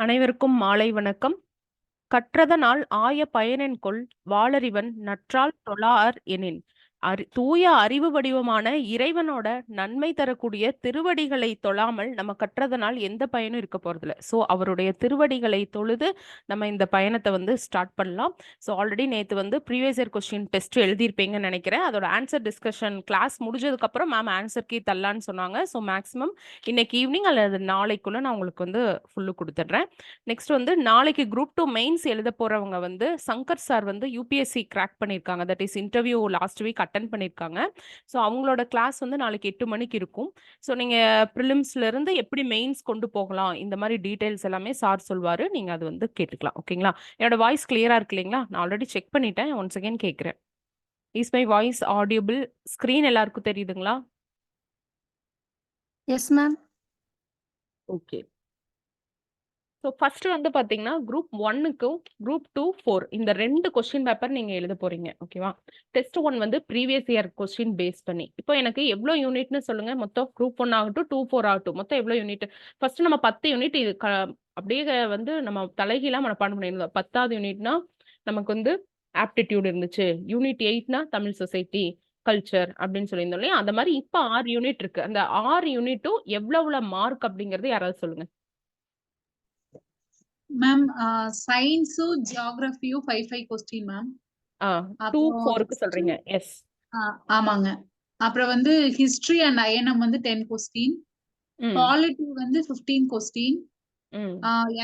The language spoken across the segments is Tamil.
அனைவருக்கும் மாலை வணக்கம். கற்றதனால் ஆய பயனென்கொல் வாளறிவன் நற்றால் தொழார் எனின். தூய அறிவு வடிவமான இறைவனோட நன்மை தரக்கூடிய திருவடிகளை தொழாமல் நம்ம கற்றதனால் எந்த பயனும் இருக்க போறதில்ல. ஸோ அவருடைய திருவடிகளை தொழுது நம்ம இந்த பயணத்தை வந்து ஸ்டார்ட் பண்ணலாம். ஸோ ஆல்ரெடி நேற்று வந்து ப்ரீவியஸ் இயர் கொஸ்டின் டெஸ்ட் எழுதியிருப்பீங்கன்னு நினைக்கிறேன். அதோட ஆன்சர் டிஸ்கஷன் கிளாஸ் முடிஞ்சதுக்கப்புறம் மேம் ஆன்சர் கீ தரலான்னு சொன்னாங்க. ஸோ மேக்ஸிமம் இன்னைக்கு ஈவினிங் அல்லது நாளைக்குள்ள நான் உங்களுக்கு வந்து ஃபுல்லு கொடுத்துட்றேன். நெக்ஸ்ட் வந்து நாளைக்கு குரூப் 2 மெயின்ஸ் எழுத போறவங்க வந்து சங்கர் சார் வந்து யூபிஎஸ்சி கிராக் பண்ணியிருக்காங்க. That is interview last week attend பண்ணியிருக்காங்க. ஸோ அவங்களோட கிளாஸ் வந்து நாளைக்கு 8 மணிக்கு இருக்கும். ஸோ நீங்க ப்ரிலிம்ஸ்ல இருந்து எப்படி மெயின்ஸ் கொண்டு போகலாம் இந்த மாதிரி டீடைல்ஸ் எல்லாமே சார் சொல்வாரு. நீங்க அது வந்து கேட்டுக்கலாம். ஓகேங்களா? என்னோட வாய்ஸ் கிளியரா இருக்கு இல்லைங்களா? நான் ஆல்ரெடி செக் பண்ணிட்டேன். ஒன்ஸ் அகைன் கேட்குறேன். Is my voice audible? Screen எல்லாருக்கும் தெரியுதுங்களா? S ma'am. Okay. So first வந்து பார்த்தீங்கன்னா குரூப் 1க்கும் குரூப் 2, 4 இந்த 2 கொஸ்டின் பேப்பர் நீங்க எழுத போறீங்க. ஓகேவா? டெஸ்ட் 1 வந்து ப்ரீவியஸ் இயர் கொஸ்டின் பேஸ் பண்ணி. இப்போ எனக்கு எவ்வளோ யூனிட்னு சொல்லுங்க. மொத்தம் குரூப் 1 ஆகட்டும் 2, 4 ஆகட்டும் மொத்தம் எவ்வளோ யூனிட்? ஃபர்ஸ்ட் நம்ம 10 யூனிட் இது அப்படியே வந்து நம்ம தலைகீழா மனப்பாடம் பண்ணியிருந்தோம். 10வது யூனிட்னா நமக்கு வந்து ஆப்டிடியூட் இருந்துச்சு. யூனிட் 8னா தமிழ் சொசைட்டி கல்ச்சர் அப்படின்னு சொல்லியிருந்தோம் இல்லையா? அந்த மாதிரி இப்போ 6 யூனிட் இருக்கு. அந்த 6 யூனிட்டும் எவ்வளவு மார்க் அப்படிங்கறது யாராவது சொல்லுங்க. மேம் சயின்ஸும் ஜியோகிராஃபியும் 5 கொஸ்டின் மேம். 2, அப்புறம் 4க்கு சொல்றீங்க. எஸ். ஆமாங்க. அப்புறம் வந்து ஹிஸ்டரி அண்ட் ஐஎன்எம் வந்து 10 கொஸ்டின். பாலிட்டி வந்து 15 கொஸ்டின்.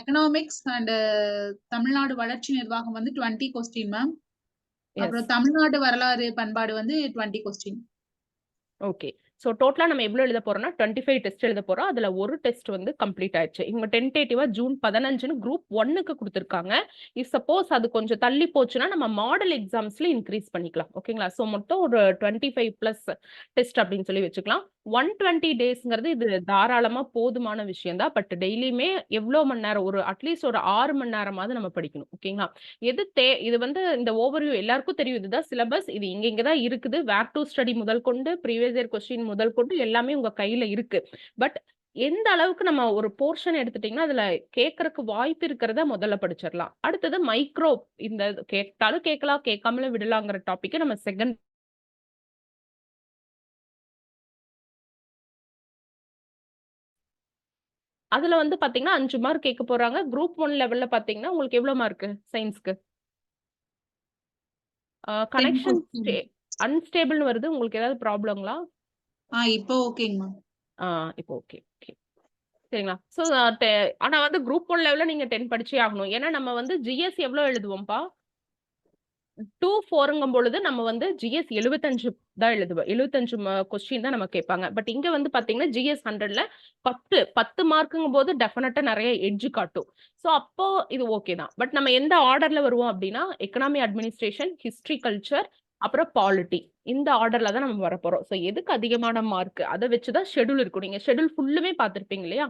எக்கனாமிக்ஸ் அண்ட் தமிழ்நாடு வளர்ச்சி நிர்வாகம் வந்து 20 கொஸ்டின் மேம். அப்புறம் தமிழ்நாடு வரலாறு பண்பாடு வந்து 20 கொஸ்டின். ஓகே. ஸோ டோட்டலா நம்ம எவ்வளோ எழுத போறோம்னா 25 டெஸ்ட் எழுத போறோம். அதுல ஒரு டெஸ்ட் வந்து கம்ப்ளீட் ஆயிடுச்சு. இவங்க டென்டேட்டிவா ஜூன் 15ன்னு குரூப் 1க்கு கொடுத்துருக்காங்க. இஃப் சப்போஸ் அது கொஞ்சம் தள்ளி போச்சுன்னா நம்ம மாடல் எக்ஸாம்ஸ்ல இன்க்ரீஸ் பண்ணிக்கலாம். ஓகேங்களா? ஸோ மொத்தம் ஒரு 25 பிளஸ் டெஸ்ட் அப்படின்னு சொல்லி வச்சுக்கலாம். 120 டேஸ்ங்கிறது இது தாராளமா போதுமான விஷயம் தான். பட் டெய்லியுமே எவ்வளோ மணி நேரம் ஒரு அட்லீஸ்ட் ஒரு 6 மணி நேரமாவது நம்ம படிக்கணும். ஓகேங்களா? இது வந்து இந்த ஓவர்வியூ எல்லாருக்கும் தெரியும். இதுதான் சிலபஸ். இது இங்க தான் இருக்குது. வேர் டு ஸ்டடி முதல் கொண்டு ப்ரீவியஸ் இயர் கொஸ்டின் முதல் கொண்டு எல்லாமே உங்க கையில இருக்கு. பட் எந்த அளவுக்கு நம்ம ஒரு போர்ஷன் எடுத்துட்டீங்கன்னா அதுல கேட்கறதுக்கு வாய்ப்பு இருக்கிறத முதல்ல படிச்சிடலாம். அடுத்தது மைக்ரோ இந்த கேட்டாலும் கேட்கலாம் கேட்காமலும் விடலாங்கிற டாபிக் நம்ம செகண்ட் அதுல வந்து பாத்தீங்கன்னா 5 மார்க் கேட்க போறாங்க. குரூப் 1 லெவல்ல பாத்தீங்கன்னா உங்களுக்கு எவ்வளவு மார்க் சயின்ஸ்க்கு? கனெக்ஷன் அன்ஸ்டேபிள்னு வருது. உங்களுக்கு ஏதாவது ப்ராப்ளங்களா? இப்போ ஓகேங்க மேம். இப்போ ஓகே. சரிங்களா? ஸோ ஆனா வந்து குரூப் 1 லெவல்ல நீங்க 10 படிச்சே ஆகணும். ஏன்னா நம்ம வந்து ஜிஎஸ் எவ்வளோ எழுதுவோம்ப்பா? 2, 4ங்கும் பொழுது நம்ம வந்து ஜிஎஸ் 75 தான் எழுதுவோம். 75 கொஸ்டின் தான் நம்ம கேட்பாங்க. பட் இங்க வந்து பாத்தீங்கன்னா ஜிஎஸ் 100ல 10 மார்க்குங்கும் போது டெஃபினட்டா நிறைய எட்ஜ் காட்டும். ஸோ அப்போ இது ஓகே தான். பட் நம்ம எந்த ஆர்டர்ல வருவோம் அப்படின்னா எக்கனாமி அட்மினிஸ்ட்ரேஷன், ஹிஸ்டரி கல்ச்சர், அப்புறம் பாலிட்டி இந்த ஆர்டர்ல தான் நம்ம வரப்போறோம். ஸோ எதுக்கு அதிகமான மார்க் அதை வச்சுதான் ஷெட்யூல் இருக்கும். நீங்க ஷெட்யூல் ஃபுல்லுமே பார்த்திருப்பீங்க இல்லையா?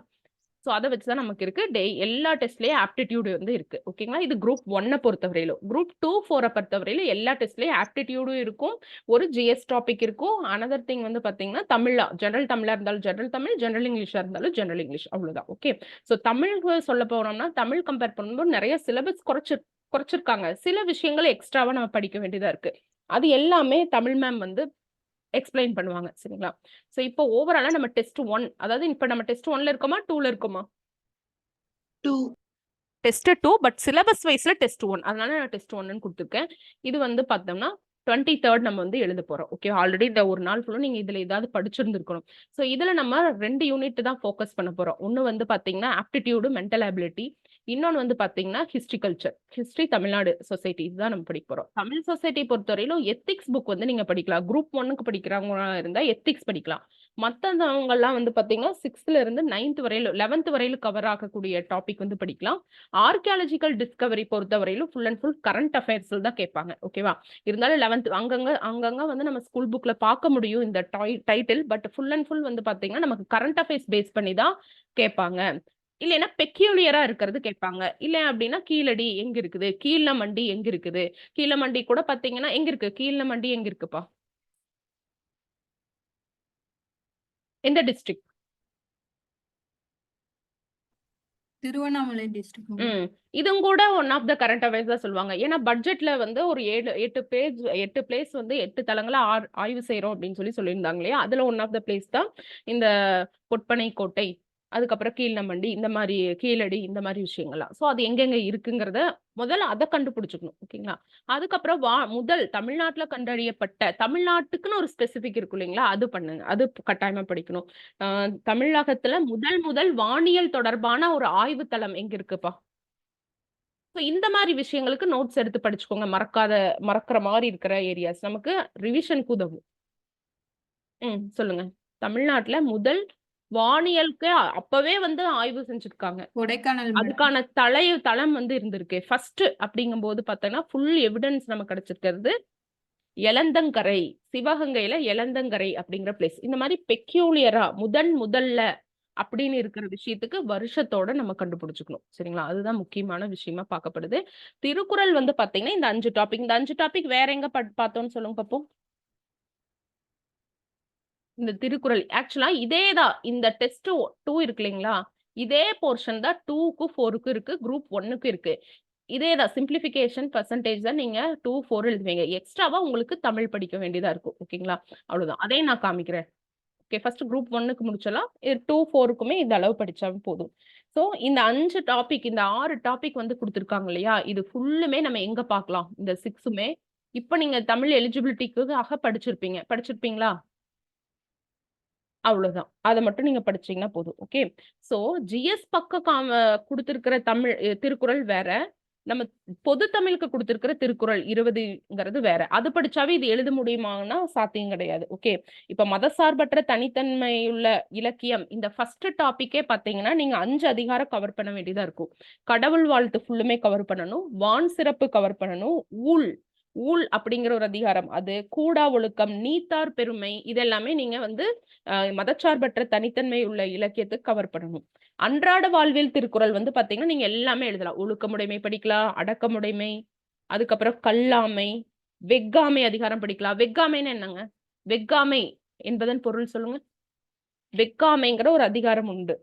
ஸோ அதை வச்சுதான் நமக்கு இருக்கு. எல்லா டெஸ்ட்லயும் ஆப்டிடியூட் வந்து இருக்கு. ஓகேங்களா? இது குரூப் 1 பொறுத்தவரையிலும். குரூப் 2, 4 பொறுத்தவரையிலும் எல்லா டெஸ்ட்லயும் ஆப்டிடியூடும் இருக்கும். ஒரு ஜிஎஸ் டாபிக் இருக்கும். அனதர் திங் வந்து பாத்தீங்கன்னா தமிழா ஜெனரல் தமிழா இருந்தாலும் ஜெனரல் தமிழ், ஜெனரல் இங்கிலீஷா இருந்தாலும் ஜெனரல் இங்கிலீஷ் அவ்வளவுதான். ஓகே. ஸோ தமிழ் சொல்ல போனோம்னா தமிழ் கம்பேர் பண்ணும்போது நிறைய சிலபஸ் குறைச்சிருக்காங்க. சில விஷயங்கள் எக்ஸ்ட்ராவா நம்ம படிக்க வேண்டியதா இருக்கு. அது எல்லாமே தமிழ் மேம் வந்து எக்ஸ்பிளைன் பண்ணுவாங்க. சரிங்களா? சோ இப்போ ஓவராலா நம்ம டெஸ்ட் 1 அதாவது இப்ப நம்ம டெஸ்ட் 1ல இருக்கோமா 2ல இருக்கோமா? 2. டெஸ்ட் 2 பட் சிலபஸ் வைஸ்ல டெஸ்ட் 1 அதனால நான் டெஸ்ட் 1ன்னு கொடுத்துருக்கேன். இது வந்து பார்த்தோம்னா 23rd நம்ம வந்து எழுத போறோம். ஓகே. ஆல்ரெடி இந்த ஒரு நாள் ஃபுல்லும் நீங்க இதுல ஏதாவது படிச்சிருந்திருக்கணும். சோ இதுல நம்ம 2 யூனிட் தான் ஃபோக்கஸ் பண்ண போறோம். ஒன்னு வந்து பாத்தீங்கன்னா ஆப்டிடியூடு மென்டல் அபிலிட்டி, இன்னொன்னு வந்து பாத்தீங்கன்னா history culture, history Tamil Nadu society இதுதான் நம்ம படிக்க போறோம். தமிழ் சொசைட்டி பொறுத்தவரையிலும் எத்திக்ஸ் புக் வந்து நீங்க படிக்கலாம். குரூப் 1க்கு படிக்கிறவங்களா இருந்தா எத்திக்ஸ் படிக்கலாம். மத்தவங்க எல்லாம் வந்து பாத்தீங்கன்னா 6th இருந்து 9th வரையிலும் 11th வரையிலும் கவர் ஆகக்கூடிய டாபிக் வந்து படிக்கலாம். ஆர்கியாலஜிக்கல் டிஸ்கவரி பொறுத்தவரையிலும் full and full current affairs தான் கேட்பாங்க. ஓகேவா? இருந்தாலும் 11th அங்கங்க வந்து நம்ம ஸ்கூல் புக்ல பார்க்க முடியும் இந்த title. But full and full வந்து பாத்தீங்கன்னா நமக்கு கரண்ட் அஃபேர்ஸ் பேஸ் பண்ணி தான் கேட்பாங்க. இல்லைன்னா பெக்யூலியரா இருக்கிறது கேட்பாங்க. இல்ல அப்படின்னா கீழடி எங்க இருக்குது, கீழமண்டி எங்க இருக்குது, கீழமண்டி கூட பாத்தீங்கன்னா எங்க இருக்கு, கீழமண்டி எங்க இருக்குப்பா? எந்த டிஸ்ட்ரிக்ட்? திருவண்ணாமலை டிஸ்ட்ரிக்ட். இதுவும் கூட one of the current affairs தான் சொல்லுவாங்க. ஏன்னா பட்ஜெட்ல வந்து ஒரு 8 பிளேஸ் வந்து 8 தளங்கள ஆய்வு செய்றோம் அப்படின்னு சொல்லியிருந்தாங்க இல்லையா? அதுல ஒன் ஆஃப் த பிளேஸ் தான் இந்த பொற்பனை கோட்டை, அதுக்கப்புறம் கீழ்நம்மண்டி, இந்த மாதிரி கீழடி, இந்த மாதிரி விஷயங்கள்லாம். ஸோ அது எங்கெங்க இருக்குங்கிறத முதல்ல அதை கண்டுபிடிச்சுக்கணும். ஓகேங்களா? அதுக்கப்புறம் முதல் தமிழ்நாட்டுல கண்டறியப்பட்ட, தமிழ்நாட்டுக்குன்னு ஒரு ஸ்பெசிபிக் இருக்கும் இல்லைங்களா? அது பண்ணுங்க. அது கட்டாயமா படிக்கணும். தமிழகத்துல முதல் வானியல் தொடர்பான ஒரு ஆய்வு தளம் எங்க இருக்குப்பா? ஸோ இந்த மாதிரி விஷயங்களுக்கு நோட்ஸ் எடுத்து படிச்சுக்கோங்க. மறக்கிற மாதிரி இருக்கிற ஏரியாஸ் நமக்கு ரிவிஷனுக்கு உதவும். சொல்லுங்க. தமிழ்நாட்டுல முதல் வானியலுக்கு அப்பவே வந்து ஆய்வு செஞ்சிருக்காங்க. கொடைக்கானல் அதுக்கான தளம் வந்து இருந்திருக்கு. ஃபர்ஸ்ட் அப்படிங்கும்போது பார்த்தோம்னா ஃபுல் எவிடன்ஸ் நமக்கு கிடைச்சிருக்கிறது எலந்தங்கரை, சிவகங்கையில எலந்தங்கரை அப்படிங்கிற பிளேஸ். இந்த மாதிரி பெக்யூலியரா முதல்ல அப்படின்னு இருக்கிற விஷயத்துக்கு வருஷத்தோட நம்ம கண்டுபிடிச்சுக்கணும். சரிங்களா? அதுதான் முக்கியமான விஷயமா பார்க்கப்படுது. திருக்குறள் வந்து பாத்தீங்கன்னா இந்த 5 டாபிக். இந்த 5 டாபிக் வேற எங்க பார்த்தோம்னு சொல்லுங்க பாப்போம். இந்த திருக்குறள் ஆக்சுவலா இதேதான். இந்த டெஸ்ட் 2 இருக்கு இல்லைங்களா? இதே போர்ஷன் தான் 2க்கு 4க்கு இருக்கு, குரூப் 1க்கு இருக்கு. இதேதான் சிம்பிளிஃபிகேஷன் பெர்சன்டேஜ் தான் நீங்க 2, 4 எழுதுவீங்க. எக்ஸ்ட்ராவா உங்களுக்கு தமிழ் படிக்க வேண்டியதா இருக்கும். ஓகேங்களா? அவ்வளவுதான். அதையும் நான் காமிக்கிறேன். ஓகே, ஃபர்ஸ்ட் குரூப் 1க்கு முடிச்சலாம். 2, 4க்குமே இந்த அளவு படிச்சாலும் போதும். ஸோ இந்த 5 டாபிக், இந்த 6 டாபிக் வந்து கொடுத்துருக்காங்க இல்லையா? இது ஃபுல்லுமே நம்ம எங்க பார்க்கலாம்? இந்த 6மே இப்ப நீங்க தமிழ் எலிஜிபிலிட்டிக்காக படிச்சிருப்பீங்களா? அவ்வளவுதான். அதை மட்டும் நீங்க படிச்சீங்கன்னா போதும். ஓகே. சோ ஜிஎஸ் பக்கம் கொடுத்திருக்கிற தமிழ் திருக்குறள் வேற, நம்ம பொது தமிழுக்கு கொடுத்திருக்கிற திருக்குறள் 20ங்கிறது வேற. அது படிச்சாவே இது எழுத முடியுமான்னா சாத்தியம் கிடையாது. ஓகே. இப்ப மதசார்பற்ற தனித்தன்மையுள்ள இலக்கியம் இந்த ஃபர்ஸ்ட் டாபிக்கே பாத்தீங்கன்னா நீங்க 5 அதிகாரம் கவர் பண்ண வேண்டியதா இருக்கும். கடவுள் வாழ்த்து ஃபுல்லுமே கவர் பண்ணணும், வான் சிறப்பு கவர் பண்ணணும், ஊழ் அப்படிங்கிற ஒரு அதிகாரம், அது கூடா ஒழுக்கம், நீத்தார் பெருமை, இதெல்லாமே நீங்க வந்து மதச்சார்பற்ற தனித்தன்மை உள்ள இலக்கியத்துக்கு கவர் பண்ணணும். அன்றாட வாழ்வியல் திருக்குறள் வந்து பாத்தீங்கன்னா நீங்க எல்லாமே எழுதலாம். ஒழுக்கமுடைமை படிக்கலாம், அடக்கமுடைமை, அதுக்கப்புறம் கல்லாமை, வெக்காமை அதிகாரம் படிக்கலாம். வெக்காமைன்னு என்னங்க? வெக்காமை என்பதன் பொருள் சொல்லுங்க. வெக்காமைங்கிற ஒரு அதிகாரம் உண்டு.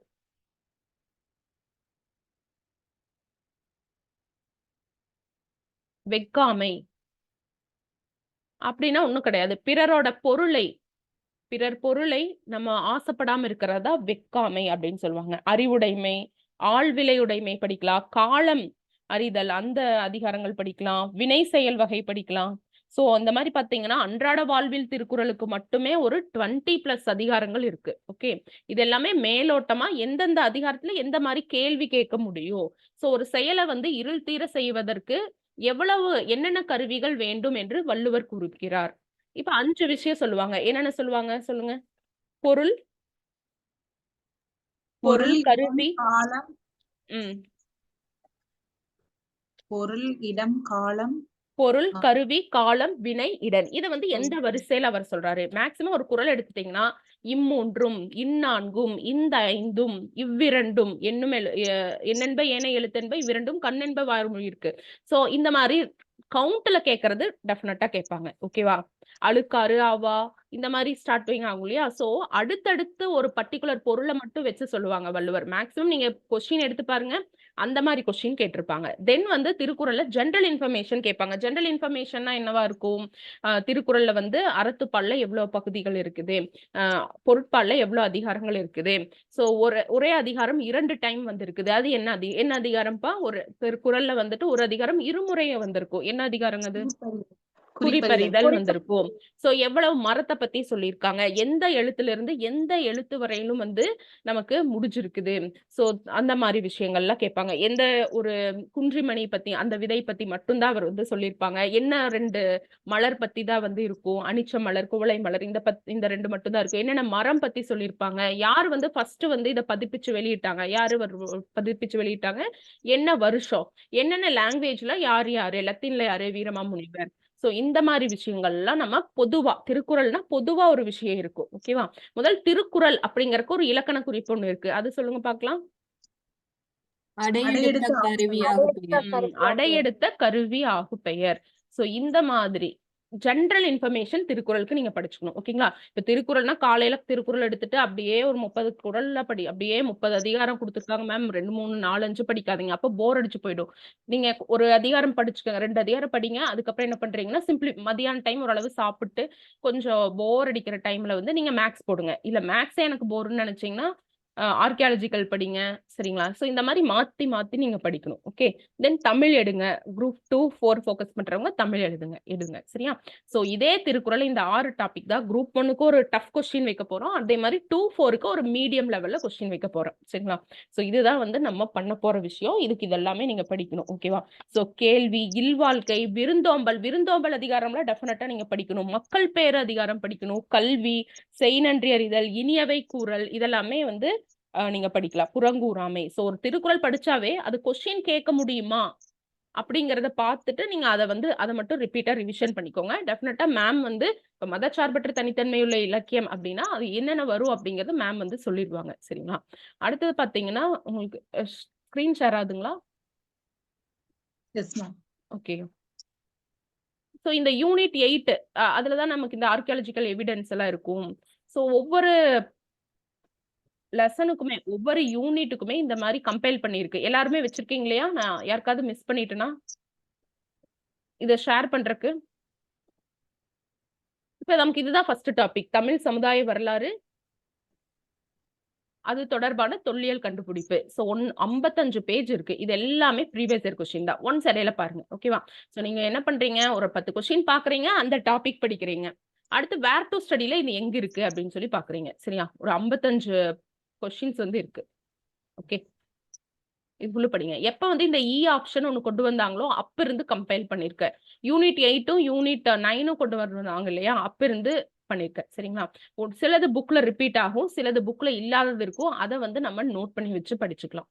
வெக்காமை அப்படின்னா ஒண்ணும் கிடையாது. பிறர் பொருளை நம்ம ஆசைப்படாம இருக்கிறதா வெக்காமை அப்படின்னு சொல்லுவாங்க. அறிவுடைமை, ஆழ்விளையுடைமை படிக்கலாம், காலம் அறிதல் அந்த அதிகாரங்கள் படிக்கலாம், வினை செயல் வகை படிக்கலாம். சோ அந்த மாதிரி பாத்தீங்கன்னா அன்றாட வாழ்வில் திருக்குறளுக்கு மட்டுமே ஒரு 20+ அதிகாரங்கள் இருக்கு. ஓகே. இது எல்லாமே மேலோட்டமா எந்தெந்த அதிகாரத்துல எந்த மாதிரி கேள்வி கேட்க முடியும், சோ ஒரு செயலை வந்து இருள் தீர செய்வதற்கு என்னென்ன கருவிகள் வேண்டும் என்று வள்ளுவர் கூறுகிறார். இப்ப 5 விஷயம் சொல்லுவாங்க. என்னென்ன சொல்லுவாங்க சொல்லுங்க. பொருள், கருவி, காலம், இடம், காலம், பொருள், கருவி, காலம், வினை, இடன். இத வந்து எந்த வரிசையில அவர் சொல்றாரு? மேக்சிமம் ஒரு குறள் எடுத்துட்டீங்கன்னா இம்மூன்றும், இந்நான்கும், இந்த ஐந்தும், இவ்விரண்டும், எண்ணென்ப ஏனை எழுத்தென்ப இவ்விரண்டும் கண்ணென்ப வாய்மொழி இருக்கு. சோ இந்த மாதிரி கவுண்ட்ல கேட்கறது டெஃபினட்டா கேட்பாங்க. ஓகேவா? அழுக்காறு, அவா, இந்த மாதிரி ஸ்டார்டிங் ஆகும் இல்லையா? சோ அடுத்தடுத்து ஒரு பர்டிகுலர் பொருளை மட்டும் வச்சு சொல்லுவாங்க வள்ளுவர். மேக்சிமம் நீங்க கொஸ்டின் எடுத்து பாருங்க, அந்த மாதிரி கொஸ்டின் கேட்டிருப்பாங்க. தென் வந்து திருக்குறள்ல ஜெனரல் இன்ஃபர்மேஷன் கேட்பாங்க. ஜெனரல் இன்ஃபர்மேஷன்னா என்னவா இருக்கும்? திருக்குறள்ல வந்து அறத்துப்பால்ல எவ்வளவு பகுதிகள் இருக்குது, பொருட்பால்ல எவ்வளவு அதிகாரங்கள் இருக்குது. சோ ஒரே அதிகாரம் 2 டைம் வந்திருக்குது. அது என்ன அதிகாரம்ப்பா? ஒரு திருக்குறள்ல வந்துட்டு ஒரு அதிகாரம் இருமுறைய வந்திருக்கும். என்ன அதிகாரம் அது? குறிப்பறிதல் வந்திருக்கும். சோ எவ்வளவு மரத்தை பத்தி சொல்லியிருக்காங்க, எந்த எழுத்துல இருந்து எந்த எழுத்து வரையிலும் வந்து நமக்கு முடிஞ்சிருக்குது. சோ அந்த மாதிரி விஷயங்கள்லாம் கேட்பாங்க. எந்த ஒரு குன்றிமணி பத்தி, அந்த விதை பத்தி மட்டும்தான் அவர் வந்து சொல்லியிருப்பாங்க. என்ன 2 மலர் பத்தி தான் வந்து இருக்கும், அனிச்ச மலர், குவளை மலர், இந்த 2 மட்டும் தான் இருக்கும். என்னென்ன மரம் பத்தி சொல்லியிருப்பாங்க, யார் வந்து ஃபர்ஸ்ட் வந்து இதை பதிப்பிச்சு வெளியிட்டாங்க, பதிப்பிச்சு வெளியிட்டாங்க, என்ன வருஷம், என்னென்ன லாங்குவேஜ்ல யாரு, லத்தீன்ல யாரு, வீரமாமுனிவர். சோ இந்த மாதிரி விஷயங்கள்லாம் நம்ம பொதுவா, திருக்குறள்னா பொதுவா ஒரு விஷயம் இருக்கும். ஓகேவா? முதல் திருக்குறள் அப்படிங்கறக்கு ஒரு இலக்கண குறிப்பு ஒண்ணு இருக்கு. அது சொல்லுங்க பார்க்கலாம். அடையெடுத்த கருவி ஆகு பெயர். சோ இந்த மாதிரி ஜென்ரல் இன்ஃபர்மேஷன் திருக்குறளுக்கு நீங்க படிச்சுக்கணும். ஓகேங்களா? இப்ப திருக்குறள்னா காலையில திருக்குறள் எடுத்துட்டு அப்படியே ஒரு 30 குறள்ல அப்படியே 30 அதிகாரம் குடுத்துருக்காங்க மேம். 2, 3, 4, 5 படிக்காதீங்க. அப்ப போர் அடிச்சு போயிடும். நீங்க ஒரு அதிகாரம் படிச்சுக்கங்க. 2 அதிகாரம் படிங்க. அதுக்கப்புறம் என்ன பண்றீங்கன்னா, மதியான டைம் ஓரளவு சாப்பிட்டு கொஞ்சம் போர் அடிக்கிற டைம்ல வந்து நீங்க மேத்ஸ் போடுங்க. இல்ல மேத்ஸே எனக்கு போர்ன்னு நெனச்சீங்கன்னா, ஆர்க்கியாலஜிக்கல் படிங்க. சரிங்களா? ஸோ இந்த மாரி மாத்தி மாத்தி நீங்க படிக்கணும். ஓகே. தென் தமிழ் எடுங்க. குரூப் 2, 4 ஃபோக்கஸ் பண்றவங்க தமிழ் எடுங்க. சரியா? ஸோ இதே திருக்குறள் இந்த 6 டாபிக் தான். குரூப் 1க்கு ஒரு டஃப் கொஸ்டின் வைக்க போறோம். அதே மாரி 2, 4க்கு ஒரு மீடியம் லெவல்ல கொஸ்டின் வைக்க போறோம். சரிங்களா? ஸோ இதுதான் வந்து நம்ம பண்ண போற விஷயம். இதுக்கு இதெல்லாமே நீங்க படிக்கணும். ஓகேவா? ஸோ கேள்வி, இல்வாழ்க்கை, விருந்தோம்பல் அதிகாரம்லாம் டெஃபினட்டா நீங்க படிக்கணும். மக்கள் பேறு அதிகாரம் படிக்கணும். கல்வி, செய்நன்றி அறிதல், இனியவை கூறல் இதெல்லாமே வந்து நீங்க படிக்கலாம். புறங்கூறாமை. ஸோ ஒரு திருக்குறள் படிச்சாவே அது கொஸ்டின் கேட்க முடியுமா? அப்படிங்கிறத பார்த்துட்டு நீங்க அத மட்டும் ரிப்பீட்டா ரிவிஷன் பண்ணிக்கோங்க. டெஃபினட்டா மேம் வந்து இப்ப மதச்சார்பற்ற தனித்தன்மையுள்ள இலக்கியம் அப்படின்னா, அது என்னென்ன வரும் அப்படிங்கிறது மேம் வந்து சொல்லிருவாங்க. சரிங்களா? அடுத்தது பார்த்தீங்கன்னா, உங்களுக்கு ஸ்க்ரீன் ஷேர் ஆகுதுங்களா? Yes ma'am. ஓகே. ஸோ இந்த யூனிட் 8 அதுல தான் நமக்கு இந்த ஆர்க்கியாலஜிக்கல் எவிடன்ஸ் எல்லாம் இருக்கும். ஸோ ஒவ்வொரு லெசனுக்குமே, ஒவ்வொரு யூனிட்டுக்குமே இந்த மாரி கம்பைல் பண்ணியிருக்கு. எல்லாருமே வச்சிருக்கீங்க இல்லையா? நான் யாருக்காவது மிஸ் பண்ணிட்டேனா? இத ஷேர் பண்றக்கு. இப்ப நமக்கு இதுதான் ஃபர்ஸ்ட் டாபிக். தமிழ் சமுதாய வரலாறு. அது தொடர்பான தொல்லியல் கண்டுபிடிப்பு. ஸோ 55 பேஜ் இருக்கு. இது எல்லாமே ப்ரீவியஸ் இயர் கொஸ்டின் தான். ஒன்ஸ் இடையில பாருங்க. ஓகேவா? ஸோ நீங்க என்ன பண்றீங்க? ஒரு 10 கொஸ்டின் பார்க்குறீங்க. அந்த டாபிக் படிக்கிறீங்க. அடுத்து வேர் டூ ஸ்டடில இது எங்க இருக்கு அப்படின்னு சொல்லி பார்க்குறீங்க. சரியா? ஒரு 55 கொஸ்டின்ஸ் வந்து இருக்கு. ஓகே. இவ்ளோ படிங்க. எப்ப வந்து இந்த ஆப்ஷன் ஒண்ணு கொண்டு வந்தாங்களோ, அப்ப இருந்து கம்பைல் பண்ணியிருக்கேன். யூனிட் 8ம், யூனிட் 9ம் கொண்டு வந்தாங்க இல்லையா? அப்ப இருந்து பண்ணியிருக்கேன். சரிங்களா? ஒரு சிலது புக்ல ரிப்பீட் ஆகும். சிலது புக்ல இல்லாதது இருக்கும். அத வந்து நம்ம நோட் பண்ணி வச்சு படிச்சுக்கலாம்.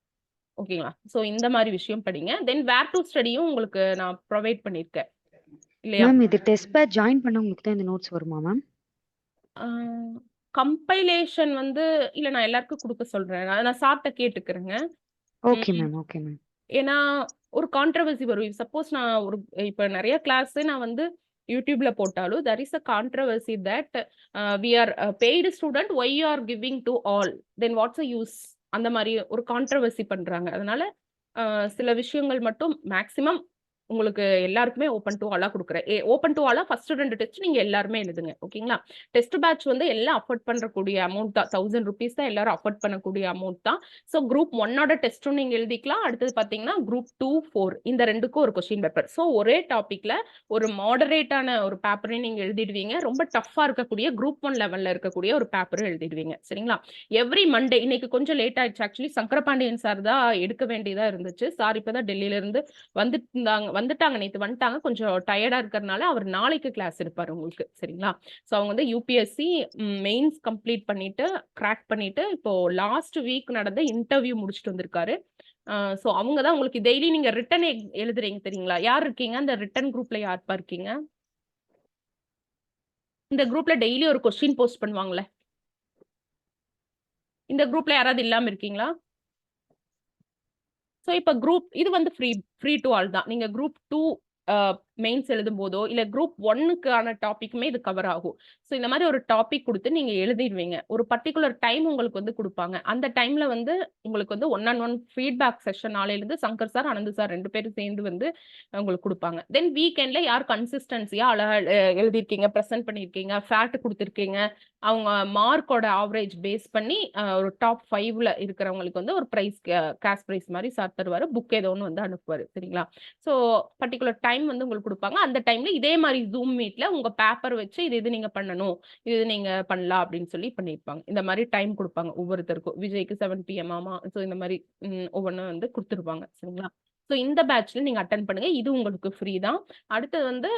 ஓகேங்களா? சோ இந்த மாரி விஷயம் படிங்க. தென் வேர் டூ ஸ்டடியும் உங்களுக்கு நான் ப்ரொவைட் பண்ணியிருக்கேன். இல்லையா? மேம் இது டெஸ்ட் பேட்ச் ஜாயின் பண்ணவங்களுக்கு தான் இந்த நோட்ஸ் வருமா மேம்? ஆ கம்பைலேஷன் வந்து இல்ல நான் எல்லாருக்கும் குடுக்க சொல்றேன். நான் சார்ட்ட கேட்டுக்கிறேங்க. ஓகே ம். Ma'am, okay ma'am. ஏன்னா, ஒரு கான்ட்ரோவர்சி வரும். சப்போஸ் நான் இப்ப நெறைய கிளாஸ் நான் வந்து YouTubeல போட்டாலும், there is a controversy that we are paid student why you are giving to all. Then what's a use? அந்த மாரி ஒரு கான்ட்ரோவர்சி பண்றாங்க. அதனால சில விஷயங்கள் மட்டும் மேக்ஸிமம் உங்களுக்கு எல்லாருக்குமே ஓப்பன் டூ ஆலா குடுக்குறேன். ஓப்பன் டூ ஆலா ஃபர்ஸ்ட் 2 டெஸ்ட் நீங்க எல்லாருமே எழுதுங்க. ஓகேங்களா? டெஸ்ட் பேட்ச் வந்து எல்லாம் அஃபோர்ட் பண்றக்கூடிய அமௌண்ட் தான். ₹1000 தான் எல்லாரும் அஃபோர்ட் பண்ணக்கூடிய அமௌண்ட் தான். ஸோ குரூப் 1ஓட டெஸ்ட்டும் நீங்க எழுதிக்கலாம். அடுத்தது பார்த்தீங்கன்னா, குரூப் 2, 4 இந்த 2க்கும் ஒரு கொஸ்டின் பேப்பர். ஸோ ஒரே டாபிக்ல ஒரு மாடரேட்டான ஒரு பேப்பரையும் நீங்க எழுதிடுவீங்க. ரொம்ப டஃப்பா இருக்கக்கூடிய குரூப் 1 லெவல்ல இருக்கக்கூடிய ஒரு பேப்பரும் எழுதிடுவீங்க. சரிங்களா? எவ்ரி மண்டே இன்னைக்கு கொஞ்சம் லேட் ஆயிடுச்சு. ஆக்சுவலி சங்கரபாண்டியன் சார் தான் எடுக்க வேண்டியதா இருந்துச்சு. சார் இப்பதான் டெல்லியில இருந்து வந்துட்டாங்க. நேத்து வந்துட்டாங்க. கொஞ்சம் டயர்டா இருக்கறனால அவர் நாளைக்கு கிளாஸ் எடுப்பாரு உங்களுக்கு. சரிங்களா? சோ அவங்க வந்து யுபிஎஸ்சி மெயின்ஸ் கம்ப்ளீட் பண்ணிட்டு, கிராக் பண்ணிட்டு, இப்போ லாஸ்ட் வீக் நடந்த இன்டர்வியூ முடிச்சுட்டு வந்திருக்காரு. சோ அவங்க தான் உங்களுக்கு டெய்லி நீங்க ரிட்டன் எழுதுறீங்க தெரியுங்களா? யார் இருக்கீங்க? அந்த ரிட்டன் குரூப்ல யார்ப்பா இருக்கீங்க? இந்த குரூப்ல டெய்லி ஒரு கொஸ்டின் போஸ்ட் பண்ணுவாங்கல்ல. இந்த குரூப்ல யாராவது இல்லாம இருக்கீங்களா? சோ இப்ப இது வந்து ஃப்ரீ டூ ஆல் தான். நீங்க குரூப் 2 மெயின்ஸ் எழுதும்போதோ, இல்ல குரூப் 1க்கான டாபிக்குமே இது கவர் ஆகும். சோ இந்த மாரி ஒரு டாபிக் குடுத்து நீங்க எழுதிடுவீங்க. ஒரு பர்ட்டிகுலர் டைம் உங்களுக்கு வந்து குடுப்பாங்க. அந்த டைம்ல வந்து உங்களுக்கு வந்து 1 on 1 ஃபீட்பேக் செஷன் நாளையிலிருந்து சங்கர் சார், ஆனந்த் சார் 2 பேரும் சேர்ந்து வந்து உங்களுக்கு குடுப்பாங்க. தென் வீக்கெண்ட்ல யார் கன்சிஸ்டன்சியா அழகா எழுதியிருக்கீங்க, பிரசன்ட் பண்ணியிருக்கீங்க, ஃபேக்ட் குடுத்திருக்கீங்க, அவங்க மார்க்கோட ஆவரேஜ் பேஸ் பண்ணி ஒரு டாப் 5ல இருக்கிறவங்களுக்கு வந்து ஒரு பிரைஸ் கேஷ் பிரைஸ் மாரி சார் தருவாரு. புக் ஏதோ ஒண்ணு வந்து அனுப்புவாரு. சரிங்களா? சோ பர்ட்டிகுலர் டைம் வந்து உங்களுக்கு குடுப்பாங்க. அந்த டைம்ல இதே மாரி Zoom மீட்ல உங்க பேப்பர் வச்சு இது நீங்க பண்ணணும். இது நீங்க பண்ணலாம் அப்படின்னு சொல்லி பண்ணியிருப்பாங்க. இந்த மாரி டைம் குடுப்பாங்க ஒவ்வொருத்தருக்கும். விஜய்க்கு 7 PM ஆமா. சோ இந்த மாரி ஒவ்வொன்னும் வந்து குடுத்துருவாங்க. சரிங்களா? சோ இந்த பேட்ச்ல நீங்க அட்டெண்ட் பண்ணுங்க. இது உங்களுக்கு ஃப்ரீ தான். அடுத்தது வந்து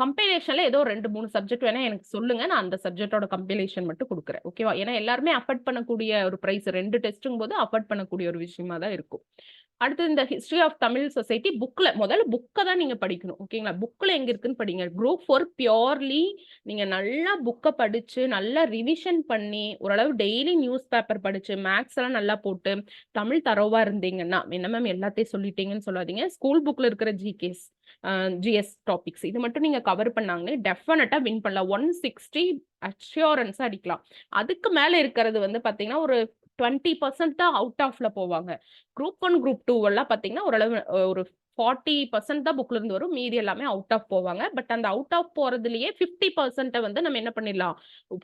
கம்பைலேஷன்ல ஏதோ 2, 3 சப்ஜெக்ட் வேணா எனக்கு சொல்லுங்க. நான் அந்த சப்ஜெக்ட்டோட கம்பைலேஷன் மட்டும் குடுக்குறேன். ஓகேவா? ஏன்னா எல்லாருமே அஃபோர்ட் பண்ணக்கூடிய ஒரு பிரைஸ் 2 டெஸ்ட்ங்கும்போது அஃபோர்ட் பண்ணக்கூடிய ஒரு விஷயமா தான் இருக்கும். அடுத்து இந்த ஹிஸ்டரி ஆஃப் தமிழ் சொசைட்டி முதல்ல புக்க தான் நீங்க படிக்கணும். ஓகேங்களா? புக்ல எங்க இருக்குன்னு படிங்க. குரூப் 4 பியூர்லி நீங்க நல்லா புக்க படிச்சு, நல்லா ரிவிஷன் பண்ணி, ஓரளவு டெய்லி நியூஸ் பேப்பர் படிச்சு, மேத்ஸ் எல்லாம் நல்லா போட்டு, தமிழ் தரோவா இருந்தீங்கன்னா, என்ன மேம் எல்லாத்தையும் சொல்லிட்டீங்கன்னு சொல்லாதீங்க. ஸ்கூல் புக்ல இருக்கிற ஜிகேஸ் ஜிஎஸ் டாபிக்ஸ் இது மட்டும் நீங்க கவர் பண்ணாங்களே டெஃபினட்டா வின் பண்ணலாம். 160 அஷ்யூரன்ஸா அடிக்கலாம். அதுக்கு மேல இருக்கிறது வந்து பாத்தீங்கன்னா ஒரு 20% தான் அவுட் ஆஃப்ல போவாங்க. குரூப் 1 குரூப் 2 எல்லாம் பாத்தீங்கன்னா ஓரளவு ஒரு 40% தான் புக்ல இருந்து வரும். மீதி எல்லாமே அவுட் ஆஃப் போவாங்க. பட் அந்த அவுட் ஆஃப் போறதுலயே 50% வந்து நம்ம என்ன பண்ணிடலாம்,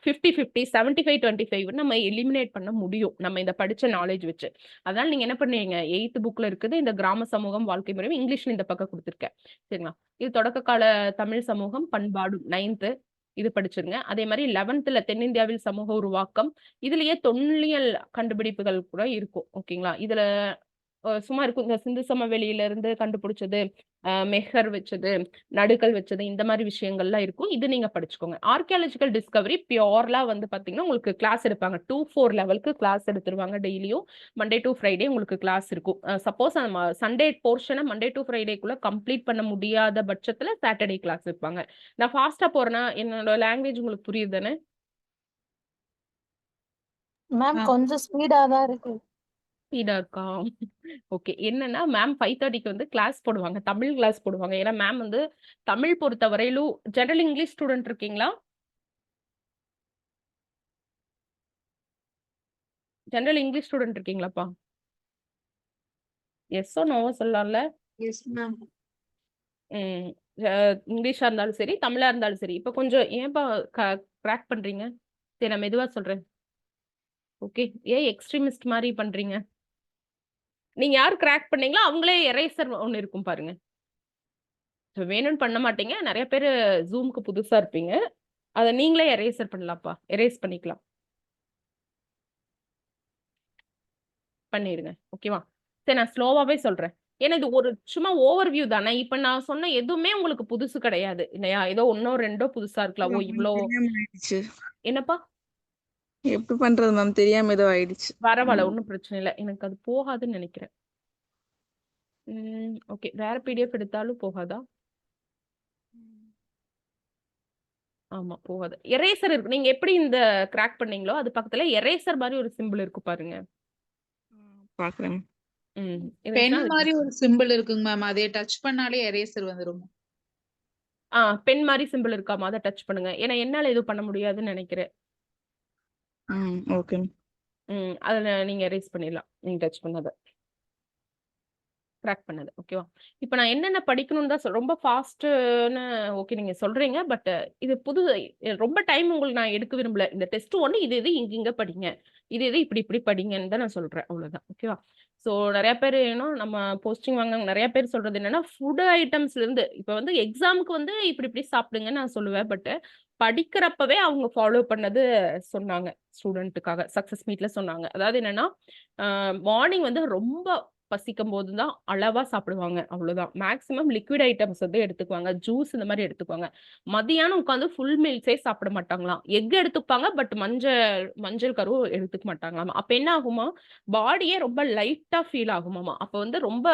50-50 75-25 நம்ம எலிமினேட் பண்ண முடியும் நம்ம இந்த படிச்ச நாலேஜ் வச்சு. அதனால நீங்க என்ன பண்ணுவீங்க, 8th புக்ல இருக்குது இந்த கிராம சமூகம் வாழ்க்கை முறை இங்கிலீஷ்ல இந்த பக்கம் கொடுத்துருக்கேன் சரிங்களா. இது தொடக்க கால தமிழ் சமூகம் பண்பாடு 9th இது படிச்சிருங்க. அதே மாதிரி 11th தென்னிந்தியாவில் சமூக உருவாக்கம் இதுலயே தொல்லியல் கண்டுபிடிப்புகள் கூட இருக்கும் ஓகேங்களா. இதுல சும்மா இருக்கும் இந்த சிந்து சமவெளியில இருந்து கண்டுபிடிச்சது, மெஹர் வச்சது, நடுக்கல் வச்சது இந்த மாதிரி விஷயங்கள்லாம் இருக்கும். இது நீங்க படிச்சுக்கோங்க. ஆர்கியாலஜிக்கல் டிஸ்கவரி பியூர்லா வந்து பாத்தீங்கன்னா உங்களுக்கு கிளாஸ் எடுப்பாங்க. 2-4 லெவலுக்கு கிளாஸ் எடுத்துருவாங்க. டெய்லியும் மண்டே டு ஃப்ரைடே உங்களுக்கு கிளாஸ் இருக்கும். சப்போஸ் சண்டே போர்ஷனை மண்டே டு ஃப்ரைடேக்குள்ள கம்ப்ளீட் பண்ண முடியாத பட்சத்துல சாட்டர்டே கிளாஸ் வைப்பாங்க. நான் ஃபாஸ்டா போறேன்னா என்னோட லாங்குவேஜ் உங்களுக்கு புரியுது தானே? மேம் ஆ. கொஞ்சம் ஸ்பீடா தான் இருக்கு. ஸ்பீடா இருக்கா? ஓகே. என்னன்னா மேம் 5:30க்கு வந்து கிளாஸ் போடுவாங்க. தமிழ் கிளாஸ் போடுவாங்க. ஏன்னா மேம் வந்து தமிழ் பொறுத்த வரையிலும் ஜெனரல் இங்கிலீஷ் ஸ்டூடெண்ட் இருக்கீங்களா? ஜெனரல் இங்கிலீஷ் ஸ்டூடெண்ட் இருக்கீங்களாப்பா? எஸ்ஸோ நோவோ சொல்லலாம்ல? Yes ma'am. ம். இங்கிலீஷா இருந்தாலும் சரி, தமிழா இருந்தாலும் சரி. இப்ப கொஞ்சம் ஏன்பா கிராக் பண்றீங்க? சரி நான் மெதுவா சொல்றேன். ஓகே. ஏன் எக்ஸ்ட்ரீமிஸ்ட் மாரி பண்றீங்க? நீங்க யார் கிராக் பண்ணீங்களோ அவங்களே எரேசர் ஒண்ணு இருக்கும் பாருங்க. வேணும்னு பண்ண மாட்டீங்க. நெறைய பேரு Zoomக்கு புதுசா இருப்பீங்க. அத நீங்களே எரேசர் பண்ணலாம்ப்பா. எரேஸ் பண்ணிக்கலாம். பண்ணிருங்க. ஓகேவா? சரி நான் ஸ்லோவாவே சொல்றேன். ஏன்னா இது ஒரு சும்மா ஓவர்வியூ தானே. இப்ப நான் சொன்ன எதுவுமே உங்களுக்கு புதுசு கிடையாது. இல்லையா? ஏதோ 1ஓ 2ஓ புதுசா இருக்கலாம். ஓ இவ்ளோ தெரியாம ஆயிடுச்சு. என்னப்பா? எப்படி பண்றது மேம்? தெரியாம ஏதோ ஆயிடுச்சு. பரவால்ல. ஒண்ணும் பிரச்சனை இல்ல. எனக்கு அது போகாதுன்னு நெனைக்கிறேன். ஓகே. வேற பிடிஎஃப் எடுத்தாலும் போகாதா? ஆமா போகாது. எரேசர் இருக்கு. நீங்க எப்படி இந்த கிராக் பண்ணீங்களோ, அது பக்கத்துல எரேசர் மாரி ஒரு சிம்பிள் இருக்கு பாருங்க. பாக்குறேன். ம். பென் இருந்துச்சுன்னா அது மாதிரி ஒரு சிம்பிள் இருக்குங்க மேம். அதை டச் பண்ணாலே எரேசர் வந்துரும். பென் மாரி சிம்பிள் இருக்காமா? அத டச் பண்ணுங்க. ஏன்னா என்னால எதுவும் பண்ண முடியாதுன்னு நெனைக்கிறேன். ஓகே. அதுல நீங்க எரேஸ் பண்ணிடலாம். நீங்க டச் பண்ணத. கிராக் பண்ணது. ஓகேவா? இப்ப நான் என்னென்ன படிக்கணும்னு தான் ரொம்ப ஃபாஸ்ட்டுன்னு ஓகே நீங்க சொல்றீங்க. பட் இது ரொம்ப டைம் உங்களுக்கு நான் எடுக்க விரும்பல. இந்த டெஸ்ட் 1 இது இங்க படிங்க. இது இப்படி படிங்கன்னு தான் நான் சொல்றேன். அவ்வளவுதான். ஓகேவா? ஸோ நெறைய பேர் நம்ம போஸ்டிங் வாங்குனவங்க நெறைய பேர் சொல்றது என்னன்னா, ஃபுட் ஐட்டம்ஸ்ல இருந்து இப்ப வந்து எக்ஸாம்க்கு வந்து இப்படி சாப்பிடுங்கன்னு நான் சொல்லுவேன். பட் படிக்கிறப்பவே அவங்க ஃபாலோ பண்ணது சொன்னாங்க. ஸ்டூடெண்ட்டுக்காக சக்சஸ் மீட்ல சொன்னாங்க. அதாவது என்னன்னா, மார்னிங் வந்து ரொம்ப பசிக்கும்போது தான் அளவா சாப்பிடுவாங்க. அவ்வளவுதான். மேக்ஸிமம் லிக்விட் ஐட்டம்ஸ் வந்து எடுத்துக்குவாங்க. ஜூஸ் இந்த மாரி எடுத்துக்குவாங்க. மதியானம் உட்கார்ந்து ஃபுல் மீல்ஸே சாப்பிட மாட்டாங்களாம். எக் எடுத்துப்பாங்க. பட் மஞ்சள் கரு எடுத்துக்க மாட்டாங்களாம். அப்ப என்ன ஆகுமா, பாடியே ரொம்ப லைட்டா ஃபீல் ஆகுமாமா. அப்ப வந்து ரொம்ப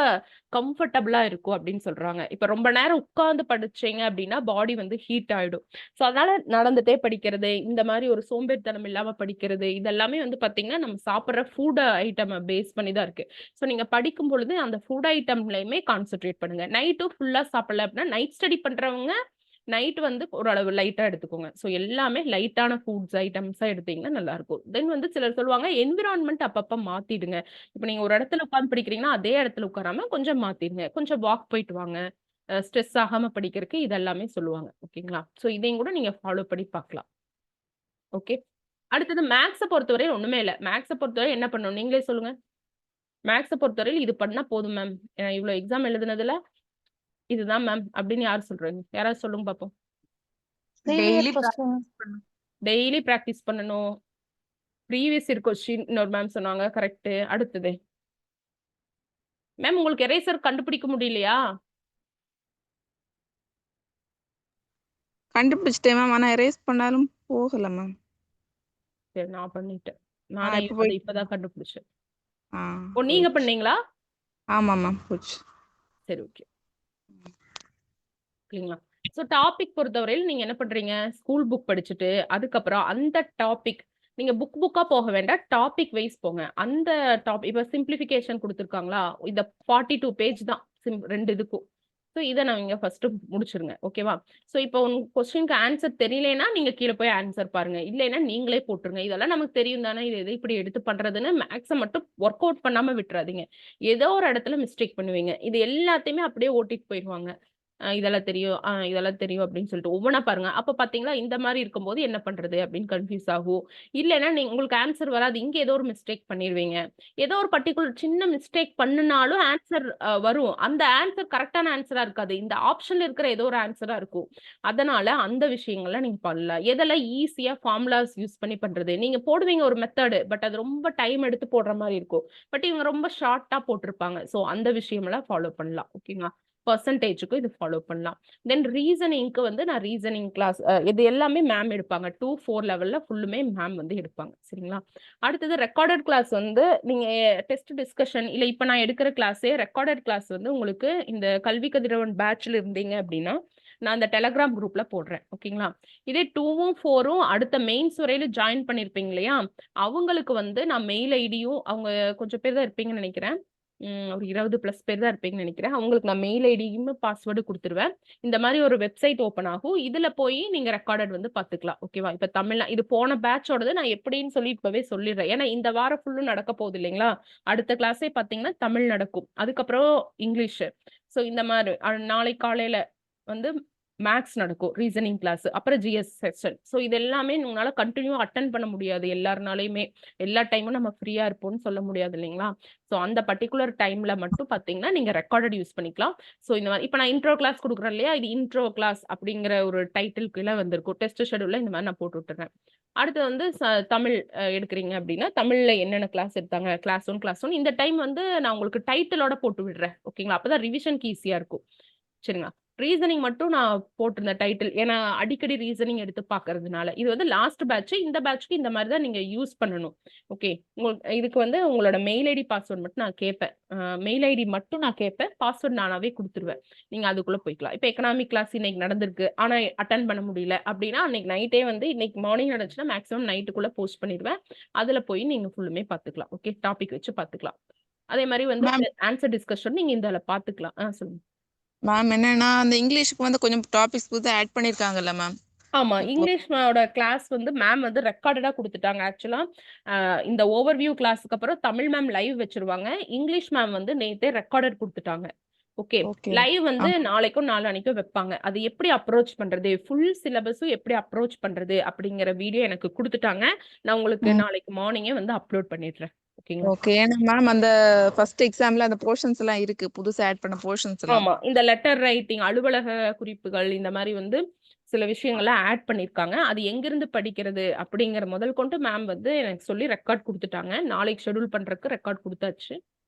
கம்ஃபர்டபுளா இருக்கும் அப்படின்னு சொல்றாங்க. இப்ப ரொம்ப நேரம் உட்கார்ந்து படிச்சீங்க அப்படின்னா பாடி வந்து ஹீட் ஆயிடும். ஸோ அதனால நடந்துட்டே படிக்கிறது, இந்த மாரி ஒரு சோம்பேறித்தனம் இல்லாம படிக்கிறது, இதெல்லாமே வந்து பார்த்தீங்கன்னா, நம்ம சாப்பிடுற ஃபுட் ஐட்டம பேஸ் பண்ணி தான் இருக்கு. ஸோ நீங்க படிக்கும் பொழுது அந்த ஃபுட் ஐட்டம்லயுமே கான்சன்ட்ரேட் பண்ணுங்க. நைட்டும் ஃபுல்லா சாப்பிடல அப்படின்னா, நைட் ஸ்டடி பண்றவங்க நைட் வந்து ஓரளவு லைட்டா எடுத்துக்கோங்க. ஸோ எல்லாமே லைட்டான ஃபுட்ஸ் ஐட்டம்ஸா எடுத்தீங்கன்னா நல்லா இருக்கும். தென் வந்து சிலர் சொல்லுவாங்க, என்விரான்மென்ட் அப்பப்ப மாத்திடுங்க. இப்ப நீங்க ஒரு இடத்துல உட்கார்ந்து படிக்கிறீங்கன்னா, அதே இடத்துல உட்காராம கொஞ்சம் மாத்திருங்க. கொஞ்சம் வாக் போயிட்டு வாங்க. ஸ்ட்ரெஸ் ஆகாம படிக்கிறதுக்கு இதெல்லாமே சொல்லுவாங்க. ஓகேங்களா? ஸோ இதையும் கூட நீங்க ஃபாலோ பண்ணி பார்க்கலாம். ஓகே. அடுத்தது மேத்ஸ பொறுத்தவரை ஒண்ணுமே இல்ல. மேத்ஸ பொறுத்தவரை என்ன பண்ணணும்? நீங்களே சொல்லுங்க. மேத்ஸ பொறுத்தவரையில இது பண்ணா போதும் மேம். இவ்ளோ எக்ஸாம் எழுதுனதுல இதுதான் மேம் அப்படின்னு யார் சொல்றீங்க? யாராவது சொல்லுங்க பாப்போம். டெய்லி டெய்லி பிராக்டிஸ் பண்ணணும். ப்ரீவியஸ் இயர் கொஸ்டின் இன்னொரு மேம் சொன்னாங்க. கரெக்ட். அடுத்தது. மேம் உங்களுக்கு எரேசர் கண்டுபிடிக்க முடியலையா? கண்டுபிடிச்சிட்டேன் மேம். ஆனா எரேஸ் பண்ணாலும் போகல மேம். சரி நான் பண்ணிட்டேன். நானே இப்பதான் கண்டுபிடிச்சேன். ஓ நீங்க பண்ணீங்களா? ஆமா மேம். போச்சு. சரி ஓகே. ஓகேங்களா? ஸோ டாபிக் பொறுத்தவரையில் நீங்க என்ன பண்றீங்க? ஸ்கூல் புக் படிச்சுட்டு, அதுக்கப்புறம் அந்த டாபிக் நீங்க புக்கா போக வேண்டாம். டாபிக் வைஸ் போங்க. அந்த இப்ப சிம்பிளிஃபிகேஷன் குடுத்துருக்காங்களா? இந்த 42 பேஜ் தான் 2 இதுக்கும். ஸோ இதை நான் இங்க ஃபர்ஸ்ட் முடிச்சிருங்க. ஓகேவா? ஸோ இப்போ உங்க கொஸ்டினுக்கு ஆன்சர் தெரியலனா நீங்க கீழே போய் ஆன்சர் பாருங்க. இல்லைன்னா நீங்களே போட்டுருங்க. இதெல்லாம் நமக்கு தெரியும் தானே, இது எது இப்படி எடுத்து பண்றதுன்னு மேக்ஸை மட்டும் ஒர்க் அவுட் பண்ணாம விட்டுறாதீங்க. ஏதோ ஒரு இடத்துல மிஸ்டேக் பண்ணுவீங்க. இது எல்லாத்தையுமே அப்படியே ஓட்டிட்டு போயிடுவாங்க. இதெல்லாம் தெரியும் இதெல்லாம் தெரியும் அப்படின்னு சொல்லிட்டு ஒவ்வொன்றா பாருங்க. அப்ப பாத்தீங்களா இந்த மாதிரி இருக்கும்போது என்ன பண்றது அப்படின்னு கன்ஃபியூஸ் ஆகும். இல்லைன்னா உங்களுக்கு ஆன்சர் வராது, இங்க ஏதோ ஒரு மிஸ்டேக் பண்ணிடுவீங்க. ஏதோ ஒரு பர்டிகுலர் சின்ன மிஸ்டேக் பண்ணினாலும் ஆன்சர் வரும். அந்த ஆன்சர் கரெக்டான ஆன்சரா இருக்காது, இந்த ஆப்ஷன்ல இருக்கிற ஏதோ ஒரு ஆன்சரா இருக்கும். அதனால அந்த விஷயங்கள்லாம் நீங்க பண்ணலாம். எதெல்லாம் ஈஸியா ஃபார்முலாஸ் யூஸ் பண்ணி பண்றது, நீங்க போடுவீங்க ஒரு மெத்தடு, பட் அது ரொம்ப டைம் எடுத்து போடுற மாதிரி இருக்கும். பட் இவங்க ரொம்ப ஷார்ட்டா போட்டிருப்பாங்க. ஸோ அந்த விஷயமெல்லாம் ஃபாலோ பண்ணலாம். ஓகேங்களா? பர்சன்டேஜுக்கும் இது ஃபாலோ பண்ணலாம். தென் ரீசனிங்க்கு வந்து நான் ரீசனிங் கிளாஸ் இது எல்லாமே மேம் எடுப்பாங்க. 2-4 லெவல்ல ஃபுல்லுமே மேம் வந்து எடுப்பாங்க. சரிங்களா? அடுத்தது ரெக்கார்டட் கிளாஸ் வந்து நீங்க டெஸ்ட் டிஸ்கஷன் இல்ல இப்ப நான் எடுக்கிற கிளாஸே ரெக்கார்டட் கிளாஸ் வந்து உங்களுக்கு இந்த கல்வி கதிரவன் பேட்ச்ல இருந்தீங்க அப்படின்னா நான் அந்த டெலகிராம் குரூப்ல போடுறேன். ஓகேங்களா? இதே 2ம் 4ம் அடுத்த மெயின்ஸ் வரையில ஜாயின் பண்ணிருப்பீங்க இல்லையா, அவங்களுக்கு வந்து நான் மெயில் ஐடியும், அவங்க கொஞ்சம் பேர் தான் இருப்பீங்கன்னு நினைக்கிறேன், ஒரு 20+ பேர் தான் இருப்பீங்கன்னு நினைக்கிறேன். அவங்களுக்கு நான் மெயில் ஐடியும் பாஸ்வேர்டு கொடுத்துருவேன். இந்த மாதிரி ஒரு வெப்சைட் ஓப்பன் ஆகும். இதுல போய் நீங்க ரெக்கார்டட் வந்து பாத்துக்கலாம். ஓகேவா? இப்ப தமிழ்ல இது போன பேட்சோடது நான் எப்படின்னு சொல்லி இப்பவே சொல்லிடுறேன். ஏன்னா இந்த வாரம் ஃபுல்லும் நடக்க போகுது இல்லைங்களா? அடுத்த கிளாஸே பாத்தீங்கன்னா தமிழ் நடக்கும், அதுக்கப்புறம் இங்கிலீஷ். ஸோ இந்த மாதிரி நாளை காலையில வந்து மேக்ஸ் நடக்கும், ரீசனிங் கிளாஸ், அப்புறம் ஜிஎஸ் செக்ஷன். ஸோ இது எல்லாமே உங்களால கண்டினியூ அட்டன் பண்ண முடியாது எல்லாருனாலையுமே. எல்லா டைமும் நம்ம ஃப்ரீயா இருப்போம்னு சொல்ல முடியாது இல்லைங்களா? ஸோ அந்த பர்டிகுலர் டைம்ல மட்டும் பாத்தீங்கன்னா நீங்க ரெக்கார்டட் யூஸ் பண்ணிக்கலாம். ஸோ இந்த மாதிரி இப்போ நான் இன்ட்ரோ கிளாஸ் கொடுக்குறேன் இல்லையா, இது இன்ட்ரோ கிளாஸ் அப்படிங்கிற ஒரு டைட்டில் கீழே வந்திருக்கும். டெஸ்ட் ஷெடியூல்ல இந்த மாதிரி நான் போட்டு விட்டுறேன். அடுத்து வந்து தமிழ் எடுக்கிறீங்க அப்படின்னா தமிழ்ல என்னென்ன கிளாஸ் எடுத்தாங்க, கிளாஸ் 1 கிளாஸ் 1 இந்த டைம் வந்து நான் உங்களுக்கு டைட்டிலோட போட்டு விடுறேன். ஓகேங்களா? அப்பதான் ரிவிஷனுக்கு ஈஸியா இருக்கும். சரிங்களா? ரீசனிங் மட்டும் நான் போட்டிருந்த டைட்டில், ஏன்னா அடிக்கடி ரீசனிங் எடுத்து பார்க்கறதுனால. இது வந்து லாஸ்ட் பேட்ச். இந்த பேட்ச்க்கு இந்த மாதிரி தான் நீங்க யூஸ் பண்ணணும். ஓகே. இதுக்கு வந்து உங்களோட மெயில் ஐடி பாஸ்வேர்ட் மட்டும் நான் கேட்பேன். மெயில் ஐடி மட்டும் நான் கேட்பேன், பாஸ்வேர்ட் நானாவே கொடுத்துருவேன். நீங்க அதுக்குள்ள போய்க்கலாம். இப்போ எக்கனாமிக் கிளாஸ் இன்னைக்கு நடந்திருக்கு, ஆனா அட்டன் பண்ண முடியல அப்படின்னா அன்னைக்கு நைட்டே வந்து இன்னைக்கு மார்னிங் நடந்துச்சுன்னா மேக்ஸிமம் நைட்டுக்குள்ள போஸ்ட் பண்ணிடுவேன். அதுல போய் நீங்க ஃபுல்லுமே பார்த்துக்கலாம். ஓகே, டாபிக் வச்சு பார்த்துக்கலாம். அதே மாதிரி வந்து மேம் ஆன்சர் டிஸ்கஷன் நீங்க இந்த பார்த்துக்கலாம். சொல்லுங்க மேம் என்னன்னா அந்த இங்கிலீஷ்க்கு வந்து கொஞ்சம் டாபிக்ஸ் புதுசா ஆட் பண்ணிருக்காங்கல்ல மேம். ஆமா, இப்போ இங்கிலீஷோட கிளாஸ் வந்து மேம் வந்து ரெக்கார்டடா கொடுத்துட்டாங்க. ஆக்சுவலா இந்த ஓவர்வியூ கிளாஸ்க்கு அப்புறம் தமிழ் மேம் லைவ் வச்சிருவாங்க. இங்கிலீஷ் மேம் வந்து நேத்தே ரெக்கார்டட் கொடுத்துட்டாங்க. Okay, okay. லைவ் வந்து நாளைக்கும் நாளான்னைக்கும் வைப்பாங்க. அது எப்படி அப்ரோச் பண்றது, ஃபுல் சிலபஸும் எப்படி அப்ரோச் பண்றது அப்படிங்கிற வீடியோ எனக்கு கொடுத்துட்டாங்க. நான் உங்களுக்கு நாளைக்கு மார்னிங்கே வந்து அப்லோட் பண்ணிடுறேன். ஓகேங்களா? ஓகே. ஏன்னா மேம் அந்த ஃபர்ஸ்ட் எக்ஸாம்ல அந்த போர்ஷன்ஸ் எல்லாம் இருக்கு, புதுசா ஆட் பண்ண போர்ஷன்ஸ் எல்லாம். ஆமா, இந்த லெட்டர் ரைட்டிங், அலுவலக குறிப்புகள், இந்த மாதிரி வந்து சில விஷயங்கள்லாம் ஆட் பண்ணிருக்காங்க. அது எங்கிருந்து படிக்கிறது அப்படிங்கிற முதல் கொண்டு மேம் வந்து எனக்கு சொல்லி ரெக்கார்ட் கொடுத்துட்டாங்க. நாளைக்கு ஷெட்யூல் பண்றதுக்கு ரெக்கார்ட் கொடுத்தாச்சு.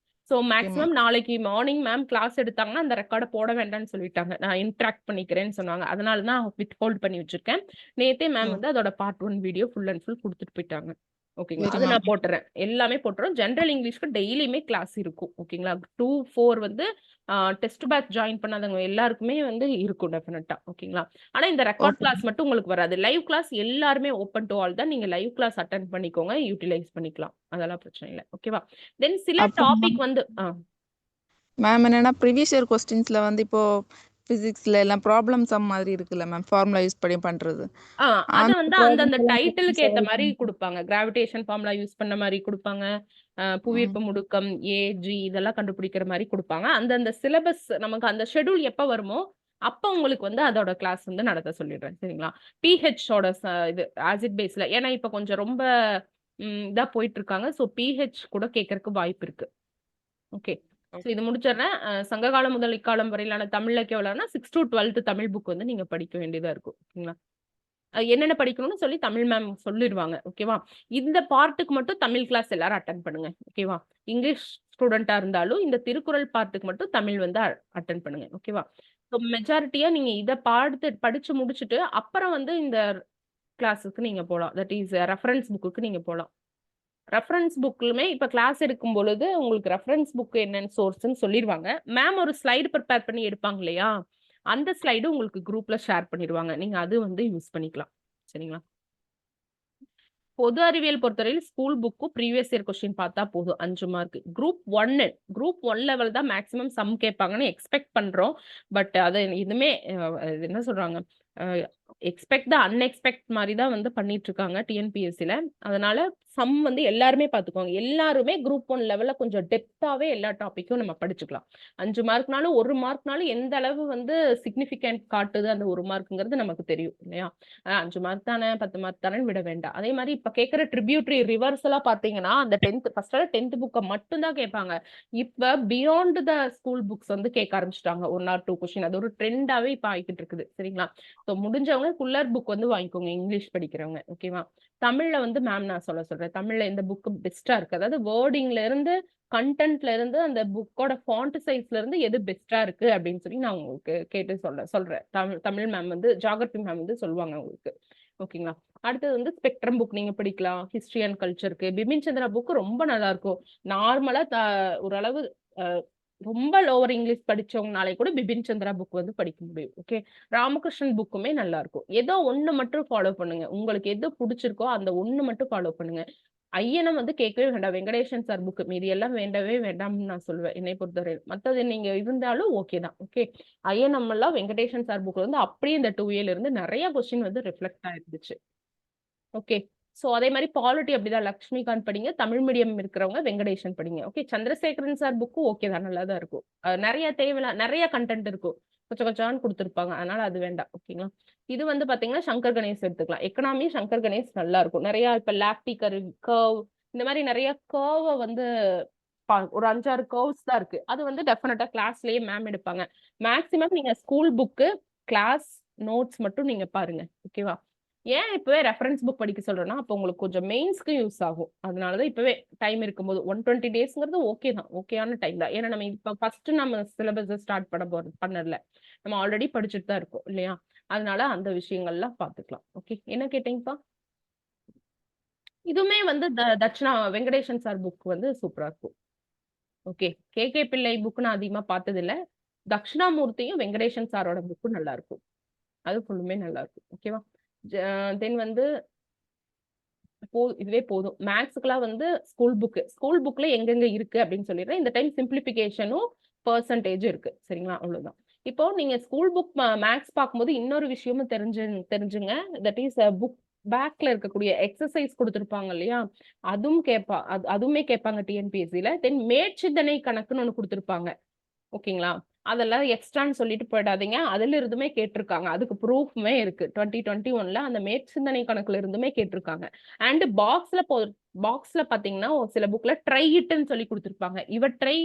ஸோ மேக்ஸிமம் நாளைக்கு மார்னிங் மேம் கிளாஸ் எடுத்தாங்கன்னா அந்த ரெக்கார்டை போட வேண்டாம்னு சொல்லிட்டாங்க. நான் இன்ட்ராக்ட் பண்ணிக்கிறேன்னு சொன்னாங்க. அதனால தான் வித் ஹோல்ட் பண்ணி வச்சிருக்கேன். நேத்தே மேம் வந்து அதோட part 1 video full and full கொடுத்துட்டு போயிட்டாங்க. ஓகேங்களா? அது நான் போட்டுறேன். எல்லாமே போட்டுறோம். ஜெனரல் இங்கிலீஷ்க்கு டெய்லியுமே கிளாஸ் இருக்கும். ஓகேங்களா? 2-4 வந்து டெஸ்ட் பேட்ச் ஜாயின் பண்ணாதவங்க எல்லாருக்குமே வந்து இருக்கும் டெஃபினட்டா. ஓகேங்களா? ஆனா இந்த ரெக்கார்ட் கிளாஸ் மட்டும் உங்களுக்கு வராது. லைவ் கிளாஸ் எல்லாருமே ஓப்பன் டு ஆல் தான். நீங்க லைவ் கிளாஸ் அட்டெண்ட் பண்ணிக்கோங்க, யூட்டிலைஸ் பண்ணிக்கலாம். அதெல்லாம் பிரச்சனை இல்லை. ஓகேவா? தென் சில டாபிக் வந்து மேம் என்னன்னா ப்ரீவியஸ் இயர் கொஸ்டின்ஸ்ல வந்து இப்போ பிசிக்ஸ்ல எல்லாம் ப்ராப்ளம் சம் மாதிரி இருக்குல்ல மேம், ஃபார்முலா யூஸ் பண்ணி பண்றது. அத வந்து அந்தந்த டைட்டிலுக்கு ஏத்த மாதிரி கொடுப்பாங்க. கிராவிடேஷன் ஃபார்முலா யூஸ் பண்ண மாதிரி கொடுப்பாங்க. புவியீர்ப்பு முடுக்கம், ஏஜி இதெல்லாம் கண்டுபிடிக்கிற மாதிரி கொடுப்பாங்க. அந்தந்த சிலபஸ் நமக்கு அந்த ஷெட்யூல் எப்ப வருமோ அப்ப உங்களுக்கு வந்து அதோட கிளாஸ் வந்து நடத்த சொல்லிடுறேன். சரிங்களா? பிஹெச்சோட இது ஆசிட் பேஸ்ல, ஏன்னா இப்ப கொஞ்சம் ரொம்ப இதா போயிட்டு இருக்காங்க. ஸோ பிஹெச் கூட கேட்கறதுக்கு வாய்ப்பு இருக்கு. ஓகே, ஸோ இது முடிச்சிடுறேன். சங்ககாலம் முதல் இக்காலம் வரையிலான தமிழ் இலக்கிய வரலாறுனா 6 to 12th தமிழ் புக் வந்து நீங்க படிக்க வேண்டியதா இருக்கும். ஓகேங்களா? என்னென்ன படிக்கணும்னு சொல்லி தமிழ் மேம் சொல்லிடுவாங்க. ஓகேவா? இந்த பார்ட்டுக்கு மட்டும் தமிழ் கிளாஸ் எல்லாரும் அட்டன் பண்ணுங்க. ஓகேவா? இங்கிலீஷ் ஸ்டூடெண்டா இருந்தாலும் இந்த திருக்குறள் பார்ட்டுக்கு மட்டும் தமிழ் வந்து அட்டன் பண்ணுங்க. ஓகேவா? ஸோ மெஜாரிட்டியா நீங்க இதை படிச்சு முடிச்சுட்டு அப்புறம் வந்து இந்த கிளாஸுக்கு நீங்க போகலாம். தட் இஸ் ரெஃபரன்ஸ் புக்குக்கு நீங்க போகலாம். ரெஃபரன்ஸ் புக்லுமே இப்ப கிளாஸ் எடுக்கும் பொழுது உங்களுக்கு ரெஃபரன்ஸ் புக் என்னன்னு சோர்ஸ்ன்னு சொல்லிடுவாங்க. மேம் ஒரு ஸ்லைடு ப்ரிப்பேர் பண்ணி எடுப்பாங்க இல்லையா, அந்த ஸ்லைடு உங்களுக்கு குரூப்ல ஷேர் பண்ணிடுவாங்க. நீங்க அது வந்து யூஸ் பண்ணிக்கலாம். சரிங்களா? பொது அறிவியல் பொறுத்தவரையில் ஸ்கூல் புக்கும் ப்ரீவியஸ் இயர் கொஸ்டின் பார்த்தா போதும் 5 மார்க். குரூப் 1 லெவல் தான் மேக்ஸிமம் சம் கேட்பாங்கன்னு எக்ஸ்பெக்ட் பண்றோம். பட் அது இதுமே அது என்ன சொல்றாங்க, எக்ஸ்பெக்ட் த அன்எக்ஸ்பெக்ட் மாதிரி தான் வந்து பண்ணிட்டு இருக்காங்க டிஎன்பிஎஸ்சில. அதனால சம் வந்து எல்லாருமே பார்த்துக்கோங்க. எல்லாருமே குரூப் 1 லெவல்ல கொஞ்சம் டெப்த்தாவே எல்லா டாபிக்கும் நம்ம படிச்சுக்கலாம். 5 மார்க்னாலும் 1 மார்க்னாலும் எந்த அளவு வந்து சிக்னிஃபிகன்ட் காட்டுது அந்த 1 மார்க்குங்கிறது நமக்கு தெரியும் இல்லையா? 5 மார்க் தானே 10 மார்க் தானே விட வேண்டாம். அதே மாதிரி இப்ப கேட்கிற ட்ரிபியூட்டரி ரிவர்சலா பாத்தீங்கன்னா அந்த 10th புக்கை மட்டும் தான் கேட்பாங்க. இப்ப பியாண்ட் த ஸ்கூல் புக்ஸ் வந்து கேட்க ஆரம்பிச்சிட்டாங்க. 1 or 2 கொஸ்டின். அது ஒரு ட்ரெண்டாவே இப்ப ஆகிட்டு இருக்குது. சரிங்களா? ஸோ முடிஞ்சவங்க குல்லர் புக் வந்து வாங்கிக்கோங்க இங்கிலீஷ் படிக்கிறவங்க. ஓகேவா? தமிழ்ல வந்து மேம் நான் சொல்றேன். தமிழ்ல எந்த புக் பெஸ்டா இருக்கு, அதாவது வேர்டிங்ல இருந்து கண்டென்ட்ல இருந்து அந்த புக்கோட ஃபாண்ட் சைஸ்ல இருந்து எது பெஸ்டா இருக்கு அப்படின்னு சொல்லி நான் உங்களுக்கு கேட்டு சொல்றேன். தமிழ் மேம் வந்து ஜியோகிராபி மேம் வந்து சொல்லுவாங்க உங்களுக்கு. ஓகேங்களா? அடுத்தது வந்து ஸ்பெக்ட்ரம் புக் நீங்க படிக்கலாம். ஹிஸ்டரி அண்ட் கல்ச்சருக்கு பிபின் சந்திரா புக் ரொம்ப நல்லா இருக்கும். நார்மலா ஓரளவு ரொம்ப லோவர் இங்கிலீஷ் படிச்சவங்கனாலே கூட பிபின் சந்திரா புக் வந்து படிக்க முடியும். ஓகே, ராமகிருஷ்ணன் புக்குமே நல்லா இருக்கும். ஏதோ ஒண்ணு மட்டும் ஃபாலோ பண்ணுங்க. உங்களுக்கு எது பிடிச்சிருக்கோ அந்த ஒண்ணு மட்டும் ஃபாலோ பண்ணுங்க. ஐயனம் வந்து கேட்கவே வேண்டாம். வெங்கடேசன் சார் புக் மீதி எல்லாம் வேண்டவே வேண்டாம்னு நான் சொல்லுவேன் என்னை பொறுத்தவரை. மற்றது நீங்க இருந்தாலும் ஓகே தான். ஓகே, ஐயனம் எல்லாம் வெங்கடேசன் சார் புக்ல வந்து அப்படியே இந்த 2A இருந்து நிறைய கொஸ்டின் வந்து ரிஃப்ளெக்ட் ஆயிருந்துச்சு. ஓகே, சோ அதே மாதிரி பாலிட்டி அப்படிதான். லக்ஷ்மிகாந்த் படிங்க. தமிழ் மீடியம் இருக்கிறவங்க வெங்கடேசன் படிங்க. Okay, Chandrasekaran sir book okay தான், நல்லா தான் இருக்கும். நிறைய நிறைய கண்டென்ட் இருக்கும். கொஞ்சம் கொஞ்சம் கொடுத்துருப்பாங்க. அதனால அது வேண்டாம். ஓகேங்களா? இது வந்து பாத்தீங்கன்னா சங்கர் கணேஷ் எடுத்துக்கலாம். எக்கனாமி சங்கர் கணேஷ் நல்லா இருக்கும். நிறைய இப்ப லாக்டி கர்வ் இந்த மாதிரி நிறைய கர்வ வந்து ஒரு 5-6 கர்வ்ஸ் தான் இருக்கு. அது வந்து டெஃபினட்டா கிளாஸ்லயே மேம் எடுப்பாங்க. மேக்சிமம் நீங்க ஸ்கூல் புக்கு கிளாஸ் நோட்ஸ் மட்டும் நீங்க பாருங்க. ஓகேவா? ஏன் இப்பவே ரெஃபரன்ஸ் புக் படிக்க சொல்றேன்னா, அப்போ உங்களுக்கு கொஞ்சம் மெயின்ஸ்க்கு யூஸ் ஆகும். அதனாலதான் இப்பவே டைம் இருக்கும்போது 120 டேஸ்ங்கிறது ஓகே தான். ஓகேயான டைம் தான். ஏன்னா நம்ம இப்ப ஃபர்ஸ்ட் நம்ம சிலபஸ் ஸ்டார்ட் பண்ணல. நம்ம ஆல்ரெடி படிச்சுட்டு தான் இருக்கோம் இல்லையா? அதனால அந்த விஷயங்கள்லாம் பாத்துக்கலாம். ஓகே, என்ன கேட்டீங்கப்பா? இதுவுமே வந்து தட்சிணா வெங்கடேசன் சார் புக் வந்து சூப்பரா இருக்கும். ஓகே, கே பிள்ளை புக் நான் அதிகமா பார்த்தது இல்ல. தட்சிணாமூர்த்தியும் வெங்கடேசன் சாரோட புக்கும் நல்லா இருக்கும். அது ஃபுல்லுமே நல்லா இருக்கும். ஓகேவா? தென் வந்து இதுவே போதும். மேக்ஸுக்குலாம் வந்து ஸ்கூல் புக்ல எங்கெங்க இருக்கு அப்படின்னு சொல்லிடுறேன். இந்த டைம் சிம்பிளிபிகேஷனும் பெர்சன்டேஜும் இருக்கு. சரிங்களா? அவ்வளவுதான். இப்போ நீங்க ஸ்கூல் புக் மேக்ஸ் பார்க்கும்போது இன்னொரு விஷயமும் தெரிஞ்சுங்க. தட் இஸ் புக் பேக்ல இருக்கக்கூடிய எக்ஸசைஸ் கொடுத்துருப்பாங்க இல்லையா? அதுவுமே கேட்பாங்க டிஎன்பிஎஸ்சில. தென் மேற்சிந்தனை கணக்குன்னு ஒண்ணு கொடுத்துருப்பாங்க. ஓகேங்களா? அதெல்லாம் எக்ஸ்ட்ரான்னு சொல்லிட்டு போயிடாதீங்க. அதுல இருந்துமே கேட்டிருக்காங்க. அதுக்கு ப்ரூஃப்மே இருக்கு. 2021ல அந்த மேற்சிந்தனை கணக்குல இருந்துமே கேட்டிருக்காங்க. அண்ட் பாக்ஸ்ல பாத்தீங்கன்னா சில புக்ல ட்ரை இட்ன்னு சொல்லி கொடுத்திருப்பாங்க. இவற்றை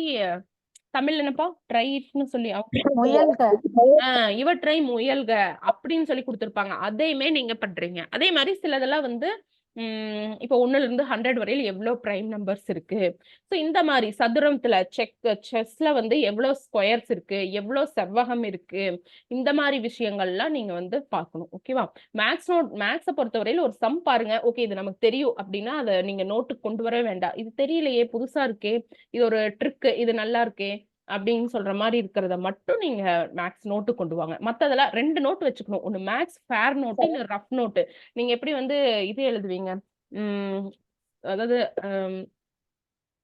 தமிழ்ல என்னப்பா ட்ரை இட்னு சொல்லி முயல்க. இவற்றை முயல்க அப்படின்னு சொல்லி கொடுத்திருப்பாங்க. அதையுமே நீங்க பண்றீங்க. அதே மாதிரி சிலதெல்லாம் வந்து இப்போ 1ல இருந்து 100 வரையில் எவ்வளவு பிரைம் நம்பர்ஸ் இருக்கு. சோ இந்த மாதிரி சதுரத்துல செஸ்ல வந்து எவ்வளவு ஸ்கொயர்ஸ் இருக்கு, எவ்வளவு செவ்வகம் இருக்கு, இந்த மாதிரி விஷயங்கள்லாம் நீங்க வந்து பார்க்கணும். ஓகேவா? மேக்ஸை பொறுத்தவரையில ஒரு சம் பாருங்க. ஓகே, இது நமக்கு தெரியும் அப்படின்னா அதை நீங்க நோட்டுக்கு கொண்டு வரவே வேண்டாம். இது தெரியலையே, புதுசா இருக்கே, இது ஒரு ட்ரிக், இது நல்லா இருக்கே அப்படின்னு சொல்ற மாதிரி இருக்கிறத மட்டும் நீங்க மேக்ஸ் நோட்டு கொண்டு வாங்க. மத்ததெல்லாம் 2 நோட் வச்சுக்கணும். ஒன்னு மேக்ஸ் ஃபேர் நோட்டு, இல்ல ரஃப் நோட்டு. நீங்க எப்படி வந்து இது எழுதுவீங்க, அதாவது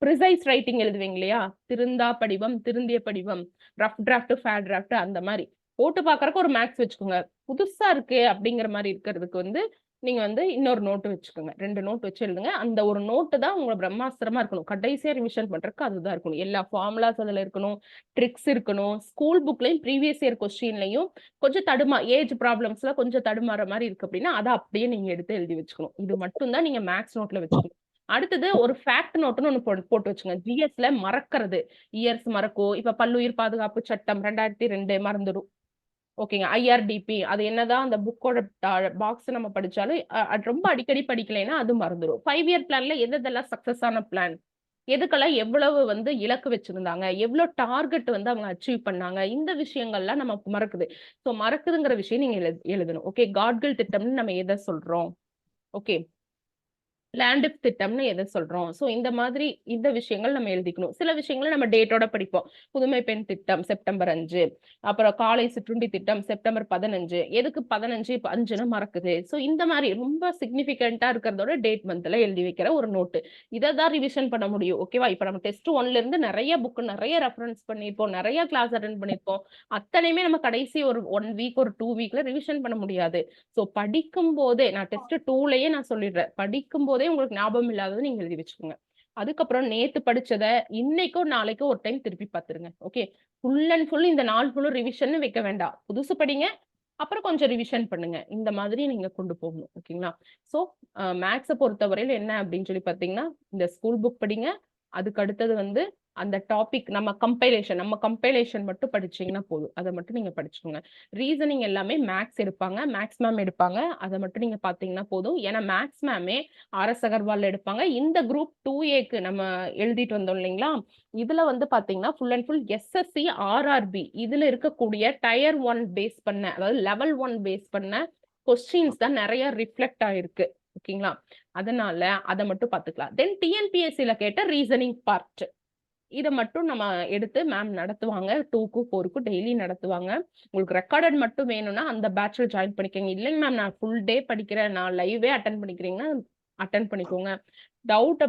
ப்ரிசைஸ் ரைட்டிங் எழுதுவீங்க இல்லையா? திருந்திய படிவம், ரஃப் டிராஃப்ட், ஃபேர் டிராஃப்ட், அந்த மாதிரி போட்டு பாக்குறதுக்கு ஒரு மேக்ஸ் வச்சுக்கோங்க. புதுசா இருக்கு அப்படிங்கிற மாதிரி இருக்கிறதுக்கு வந்து நீங்க வந்து இன்னொரு நோட்டு வச்சுக்கோங்க. 2 நோட் வச்சு எழுதுங்க. அந்த ஒரு நோட்டு தான் உங்களை பிரம்மாஸ்திரமா இருக்கணும். கடைசியா ரிவிஷன் பண்றதுக்கு அதுதான் இருக்கணும். எல்லா ஃபார்முலாஸ் அதுல இருக்கணும், ட்ரிக்ஸ் இருக்கணும். ஸ்கூல் புக்லயும் ப்ரீவியஸ் இயர் கொஸ்டின்லயும் கொஞ்சம் ஏஜ் ப்ராப்ளம்ஸ்ல கொஞ்சம் தடுமாற மாதிரி இருக்கு அப்படின்னா அதை அப்படியே நீங்க எடுத்து எழுதி வச்சுக்கணும். இது மட்டும் தான் நீங்க மேக்ஸ் நோட்ல வச்சுக்கணும். அடுத்தது ஒரு ஃபேக்ட் நோட்டுன்னு ஒண்ணு போட்டு வச்சுங்க. ஜிஎஸ்ல மறக்கிறது, இயர்ஸ் மறக்கும். இப்ப பல்லுயிர் பாதுகாப்பு சட்டம் 2002 மறந்துடும். ஓகேங்க. ஐஆர்டிபி அது என்னதான் அந்த புக்கோட பாக்ஸ் நம்ம படிச்சாலும் ரொம்ப அடிக்கடி படிக்கலைன்னா அது மறந்துடும். 5 இயர் பிளான்ல எதெல்லாம் சக்சஸ் ஆன பிளான், எதுக்கெல்லாம் எவ்வளவு வந்து இலக்கு வச்சிருந்தாங்க, எவ்வளவு டார்கெட் வந்து அவங்க அச்சீவ் பண்ணாங்க, இந்த விஷயங்கள்லாம் நமக்கு மறக்குது. ஸோ மறக்குதுங்கிற விஷயம் நீங்க எழுதணும். ஓகே, காட்கில் திட்டம்னு நம்ம எதை சொல்றோம்? ஓகே, லேண்டிப் திட்டம்னு எதை சொல்றோம். ஸோ இந்த மாதிரி இந்த விஷயங்கள் நம்ம எழுதிக்கணும். சில விஷயங்களை நம்ம டேட்டோட படிப்போம். புதுமை பெண் திட்டம் செப்டம்பர் 5, அப்புறம் காலை சிற்றுண்டி திட்டம் செப்டம்பர் 15. எதுக்கு 15 இப்ப 5ன்னு மறக்குது. ஸோ இந்த மாதிரி ரொம்ப சிக்னிஃபிகண்டா இருக்கிறதோட டேட் மந்த்ல எழுதி வைக்கிற ஒரு நோட்டு. இதை தான் ரிவிஷன் பண்ண முடியும். ஓகேவா? இப்ப நம்ம டெஸ்ட் 1ல இருந்து நிறைய புக் நிறைய ரெஃபரன்ஸ் பண்ணிருப்போம், நிறைய கிளாஸ் அட்டென்ட் பண்ணிருப்போம். அத்தனையுமே நம்ம கடைசி ஒரு 1 வீக் ஒரு 2 வீக்ல ரிவிஷன் பண்ண முடியாது. ஸோ படிக்கும் போதே நான் டெஸ்ட் 2லயே நான் சொல்லிடுறேன், படிக்கும் போதே உங்களுக்கு ஞாபகம் இல்லாதது நீங்க எழுதி வச்சுக்கோங்க. அதுக்கப்புறம் நேத்து படிச்சத இன்னைக்கோ நாளைக்கோ ஒரு டைம் திருப்பி பார்த்துருங்க. ஓகே, ஃபுல் அண்ட் ஃபுல் இந்த நாள் ஃபுல்லும் ரிவிஷன் வைக்க வேண்டாம். புதுசு படிங்க, அப்புறம் கொஞ்சம் ரிவிஷன் பண்ணுங்க. இந்த மாதிரி நீங்க கொண்டு போகணும். ஓகேங்களா? ஸோ மேக்ஸை பொறுத்தவரையில என்ன அப்படின்னு சொல்லி பார்த்தீங்கன்னா, இந்த ஸ்கூல் புக் படிங்க. அதுக்கு அடுத்தது வந்து அந்த டாபிக் நம்ம கம்பைலேஷன் மட்டும் படிச்சீங்கன்னா போதும். அதை மட்டும் நீங்க படிச்சுக்கோங்க. ரீசனிங் எல்லாமே மேக்ஸ் எடுப்பாங்க, மேக்ஸ் மேம் எடுப்பாங்க. அதை மட்டும் நீங்க பாத்தீங்கன்னா போதும். ஏன்னா மேக்ஸ் மேமே RS அகர்வால் எடுப்பாங்க. இந்த குரூப் 2Aக்கு நம்ம எழுதிட்டு வந்தோம் இல்லைங்களா, இதுல வந்து பாத்தீங்கன்னா full and full SSC RRB இதுல இருக்கக்கூடிய டயர் 1 பேஸ் பண்ண, அதாவது லெவல் 1 பேஸ் பண்ண கொஸ்டின்ஸ் தான் நிறைய ரிஃப்ளெக்ட் ஆயிருக்கு. ஓகேங்களா? அதனால அதை மட்டும் பாத்துக்கலாம். தென் TNPSCல கேட்ட ரீசனிங் பார்ட் இதை மட்டும் நம்ம எடுத்து மேம் நடத்துவாங்க. 2க்கும் 4க்கும் டெய்லி நடத்துவாங்க. உங்களுக்கு ரெக்கார்டட் மட்டும் வேணும்னா அந்த பேட்ச்ல ஜாயின் பண்ணிக்கோங்க. இல்லைங்க மேம் நான் ஃபுல் டே படிக்கிறேன், நான் லைவே அட்டன் பண்ணிக்கிறீங்கன்னா அட்டன் பண்ணிக்கோங்க. டவுட்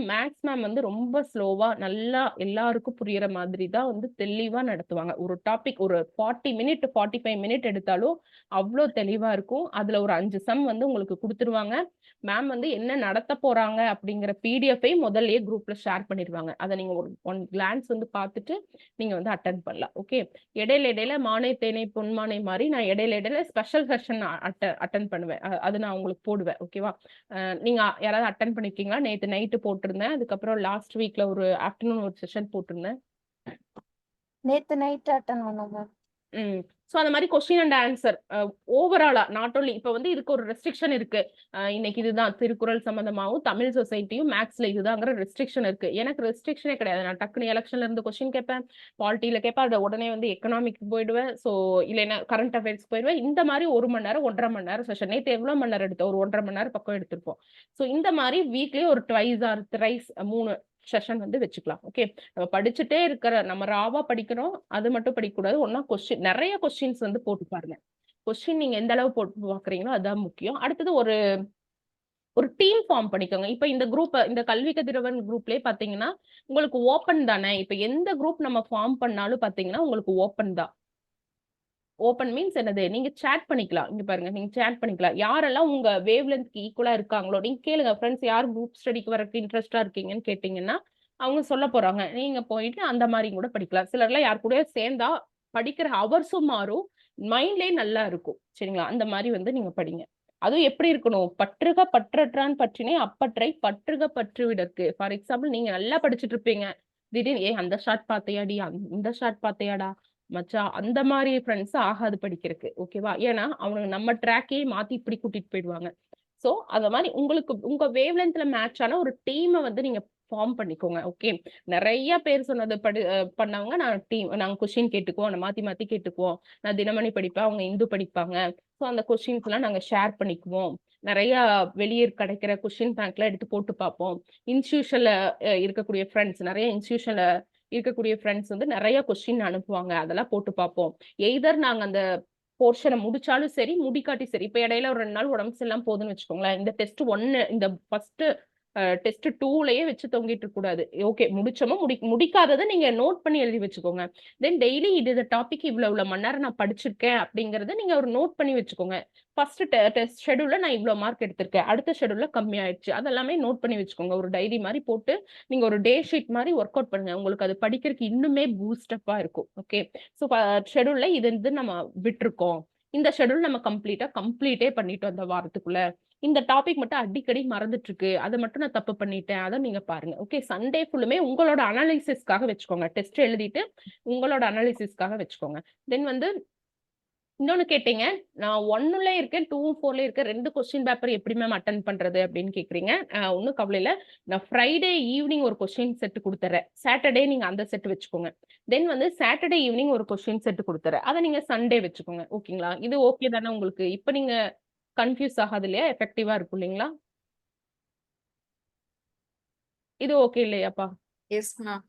மேக்ஸ் மேம் வந்து ரொம்ப ஸ்லோவா நல்லா எல்லாருக்கும் புரியுற மாதிரி தான் வந்து தெளிவா நடத்துவாங்க. ஒரு டாபிக் ஒரு 40 மினிட் 45 மினிட் எடுத்தாலும் அவ்வளோ தெளிவா இருக்கும். அதுல ஒரு 5 சம் வந்து உங்களுக்கு கொடுத்துருவாங்க. மேம் வந்து என்ன நடத்த போறாங்க அப்படிங்கிற PDF-ஐ முதல்லயே குரூப்ல ஷேர் பண்ணிடுவாங்க. அதை நீங்க ஒரு 1 கிளான்ஸ் வந்து பார்த்துட்டு நீங்க வந்து அட்டன் பண்ணலாம். ஓகே, இடையில மானை தேனை பொன்மானை மாதிரி நான் இடையில ஸ்பெஷல் செஷன் அட்டன் பண்ணுவேன். அது நான் உங்களுக்கு போடுவேன். ஓகேவா? நீங்க யாராவது அட்டன் பண்ணிருக்கீங்களா? நேத்து நைட்டு போட்டிருந்தேன். அதுக்கப்புறம் லாஸ்ட் வீக்ல ஒரு ஆஃப்டர்நூன் ஒரு செஷன் போட்டிருந்தேன். நேத்து நைட் அட்டன் பண்ணோம் மேம். ஸோ அந்த மாதிரி கொஸ்டின் அண்ட் ஆன்சர் ஓவராலா நாட் ஓன்லி இப்போ வந்து இதுக்கு ஒரு ரெஸ்ட்ரிக்ஷன் இருக்கு. இன்னைக்கு இதுதான் திருக்குறள் சம்பந்தமாகவும் தமிழ் சொசைட்டியும் மேக்ஸ்ல இதுதாங்கிற ரெஸ்ட்ரிக்ஷன் இருக்கு. எனக்கு ரெஸ்ட்ரிக்ஷனே கிடையாது. நான் டக்குனு எலெக்ஷன்ல இருந்து கொஸ்டின் கேட்பேன், பாலிட்டியில கேட்பேன், அதை உடனே வந்து எக்கனாமிக் போயிடுவேன். ஸோ இல்லைன்னா கரண்ட் அஃபேர்ஸ் போயிடுவேன். இந்த மாதிரி 1 மணி நேரம் 1.5 மணி நேரம் செஷன். நேற்று எவ்வளவு மணி நேரம் எடுத்தோம்? ஒரு 1.5 மணி நேரம் பக்கம் எடுத்திருப்போம். ஸோ இந்த மாதிரி வீக்லி ஒரு 2 ஆர் 3 செஷன் வந்து வச்சுக்கலாம். ஓகே, நம்ம படிச்சுட்டே இருக்கிற நம்ம ராவா படிக்கிறோம், அது மட்டும் படிக்கக்கூடாது. ஒன்னா கொஸ்டின் நிறைய கொஸ்டின்ஸ் வந்து போட்டு பாருங்க. கொஸ்டின் நீங்க எந்த அளவு போட்டு பாக்குறீங்களோ அதான் முக்கியம். அடுத்தது ஒரு டீம் ஃபார்ம் பண்ணிக்கோங்க. இப்ப இந்த குரூப் இந்த கல்வி கதிரவன் குரூப்லயே பாத்தீங்கன்னா உங்களுக்கு ஓப்பன் தானே. இப்ப எந்த குரூப் நம்ம ஃபார்ம் பண்ணாலும் பாத்தீங்கன்னா உங்களுக்கு ஓப்பன் தான். ஓப்பன் மீன்ஸ் என்னது? நீங்க சேட் பண்ணிக்கலாம். இங்க பாருங்க, நீங்க சேட் பண்ணிக்கலாம். யாரெல்லாம் உங்க வேவ் லென்த்க்கு ஈக்குவலா இருக்காங்களோ நீங்க கேளுங்க. ஃப்ரெண்ட்ஸ் யார் குரூப் ஸ்டடிக்கு வரக்கு இன்ட்ரெஸ்டா இருக்கீங்கன்னு கேட்டீங்கன்னா அவங்க சொல்ல போறாங்க. நீங்க போயிட்டு அந்த மாதிரி கூட படிக்கலாம். சிலர்லாம் யார் கூட சேர்ந்தா படிக்கிற ஹவர்ஸும் மாறும், மைண்ட்லயே நல்லா இருக்கும். சரிங்களா? அந்த மாதிரி வந்து நீங்க படிங்க. அதுவும் எப்படி இருக்கணும்? பற்றுக பற்றற்றான் பற்றினே அப்பற்றை பற்றுக பற்றுவிடற்கு. ஃபார் எக்ஸாம்பிள் நீங்க நல்லா படிச்சுட்டு இருப்பீங்க, திடீர்னு அந்த ஷார்ட் பாத்தையாடி, இந்த ஷார்ட் பாத்தையாடா மச்சான், அந்த மாதிரி ஃப்ரெண்ட்ஸ் ஆகாது படிக்கிறதுக்கு. ஓகேவா? ஏன்னா அவங்க நம்ம ட்ராக்கே மாத்தி இப்படி கூட்டிட்டு போயிடுவாங்க. சோ அந்த மாதிரி உங்களுக்கு உங்க வேவ் லென்த்ல மேட்ச் ஆன ஒரு டீமை வந்து நீங்க ஃபார்ம் பண்ணிக்கோங்க. ஓகே, நிறைய பேர் சொன்னது பண்ணவங்க நாங்க கொஸ்டின் கேட்டுக்குவோம், நான் மாத்தி கேட்டுக்குவோம். நான் தினமணி படிப்பேன், அவங்க இந்து படிப்பாங்க. ஸோ அந்த கொஸ்டின்ஸ் எல்லாம் நாங்க ஷேர் பண்ணிக்குவோம். நிறைய வெளியே கிடைக்கிற கொஸ்டின் பேங்க்ல எடுத்து போட்டு பார்ப்போம். இன்ஸ்டியூஷன்ல இருக்கக்கூடிய ஃப்ரெண்ட்ஸ் நிறைய இன்ஸ்டியூஷன்ல இருக்கக்கூடிய ஃப்ரெண்ட்ஸ் வந்து நிறைய கொஸ்டின் அனுப்புவாங்க. அதெல்லாம் போட்டு பார்ப்போம். எய்தர் நாங்க அந்த போர்ஷனை முடிச்சாலும் சரி, முடிக்காட்டி சரி. இப்ப இடையில ஒரு 2 நாள் உடம்பு சரியில்லாம போகுதுன்னு வச்சுக்கோங்களேன், இந்த டெஸ்ட் 1 இந்த ஃபர்ஸ்ட் டெஸ்ட் 2லயே வச்சு தொங்கிட்டு இருக்க கூடாது. ஓகே, முடிச்சோமோ முடிக்காததை நீங்க நோட் பண்ணி எழுதி வச்சுக்கோங்க. தென் டெய்லி இந்த டாபிக் இவ்வளவு மணி நேரம் நான் படிச்சிருக்கேன் அப்படிங்கறத நீங்க ஒரு நோட் பண்ணி வச்சுக்கோங்க. ஃபர்ஸ்ட் டெஸ்ட் ஷெட்யூல்ல நான் இவ்வளவு மார்க் எடுத்திருக்கேன், அடுத்த ஷெட்யூல்ல கம்மி ஆயிடுச்சு, அதெல்லாமே நோட் பண்ணி வச்சுக்கோங்க. ஒரு டைரி மாதிரி போட்டு நீங்க ஒரு டே ஷீட் மாதிரி ஒர்க் அவுட் பண்ணுங்க. உங்களுக்கு அது படிக்கிறதுக்கு இன்னுமே பூஸ்டப்பா இருக்கும். ஓகே, ஸோ ஷெட்யூல்ல இது நம்ம விட்டுருக்கோம், இந்த ஷெட்யூல் நம்ம கம்ப்ளீட்டே பண்ணிட்டோம் அந்த வாரத்துக்குள்ள. இந்த டாபிக் மட்டும் அடிக்கடி மறந்துட்டு இருக்கு, அதை மட்டும் நான் தப்பு பண்ணிட்டேன், அதை நீங்க பாருங்க. ஓகே, சண்டே ஃபுல்லுமே உங்களோட அனாலிசிஸ்க்காக வச்சுக்கோங்க. டெஸ்ட் எழுதிட்டு உங்களோட அனாலிசிஸ்க்காக வச்சுக்கோங்க. தென் வந்து இன்னொன்னு கேட்டீங்க, நான் 1ல இருக்கேன் 2 4ல இருக்கேன், 2 கொஸ்டின் பேப்பர் எப்படி மேம் அட்டன் பண்றது அப்படின்னு கேக்குறீங்க. ஒன்னும் கவலை இல்ல. நான் ஃப்ரைடே ஈவினிங் ஒரு கொஸ்டின் செட் கொடுத்துறேன். சாட்டர்டே நீங்க அந்த செட் வச்சுக்கோங்க. தென் வந்து சாட்டர்டே ஈவினிங் ஒரு கொஸ்டின் செட் கொடுத்துறேன். அதை நீங்க சண்டே வச்சுக்கோங்க. ஓகேங்களா? இது ஓகே தானே உங்களுக்கு? இப்ப நீங்க கன்ஃபியூஸ் ஆகாது இல்லையா? எஃபெக்டிவா இருக்கும் இல்லைங்களா? இது ஓகே இல்லையாப்பா? Yes ma'am.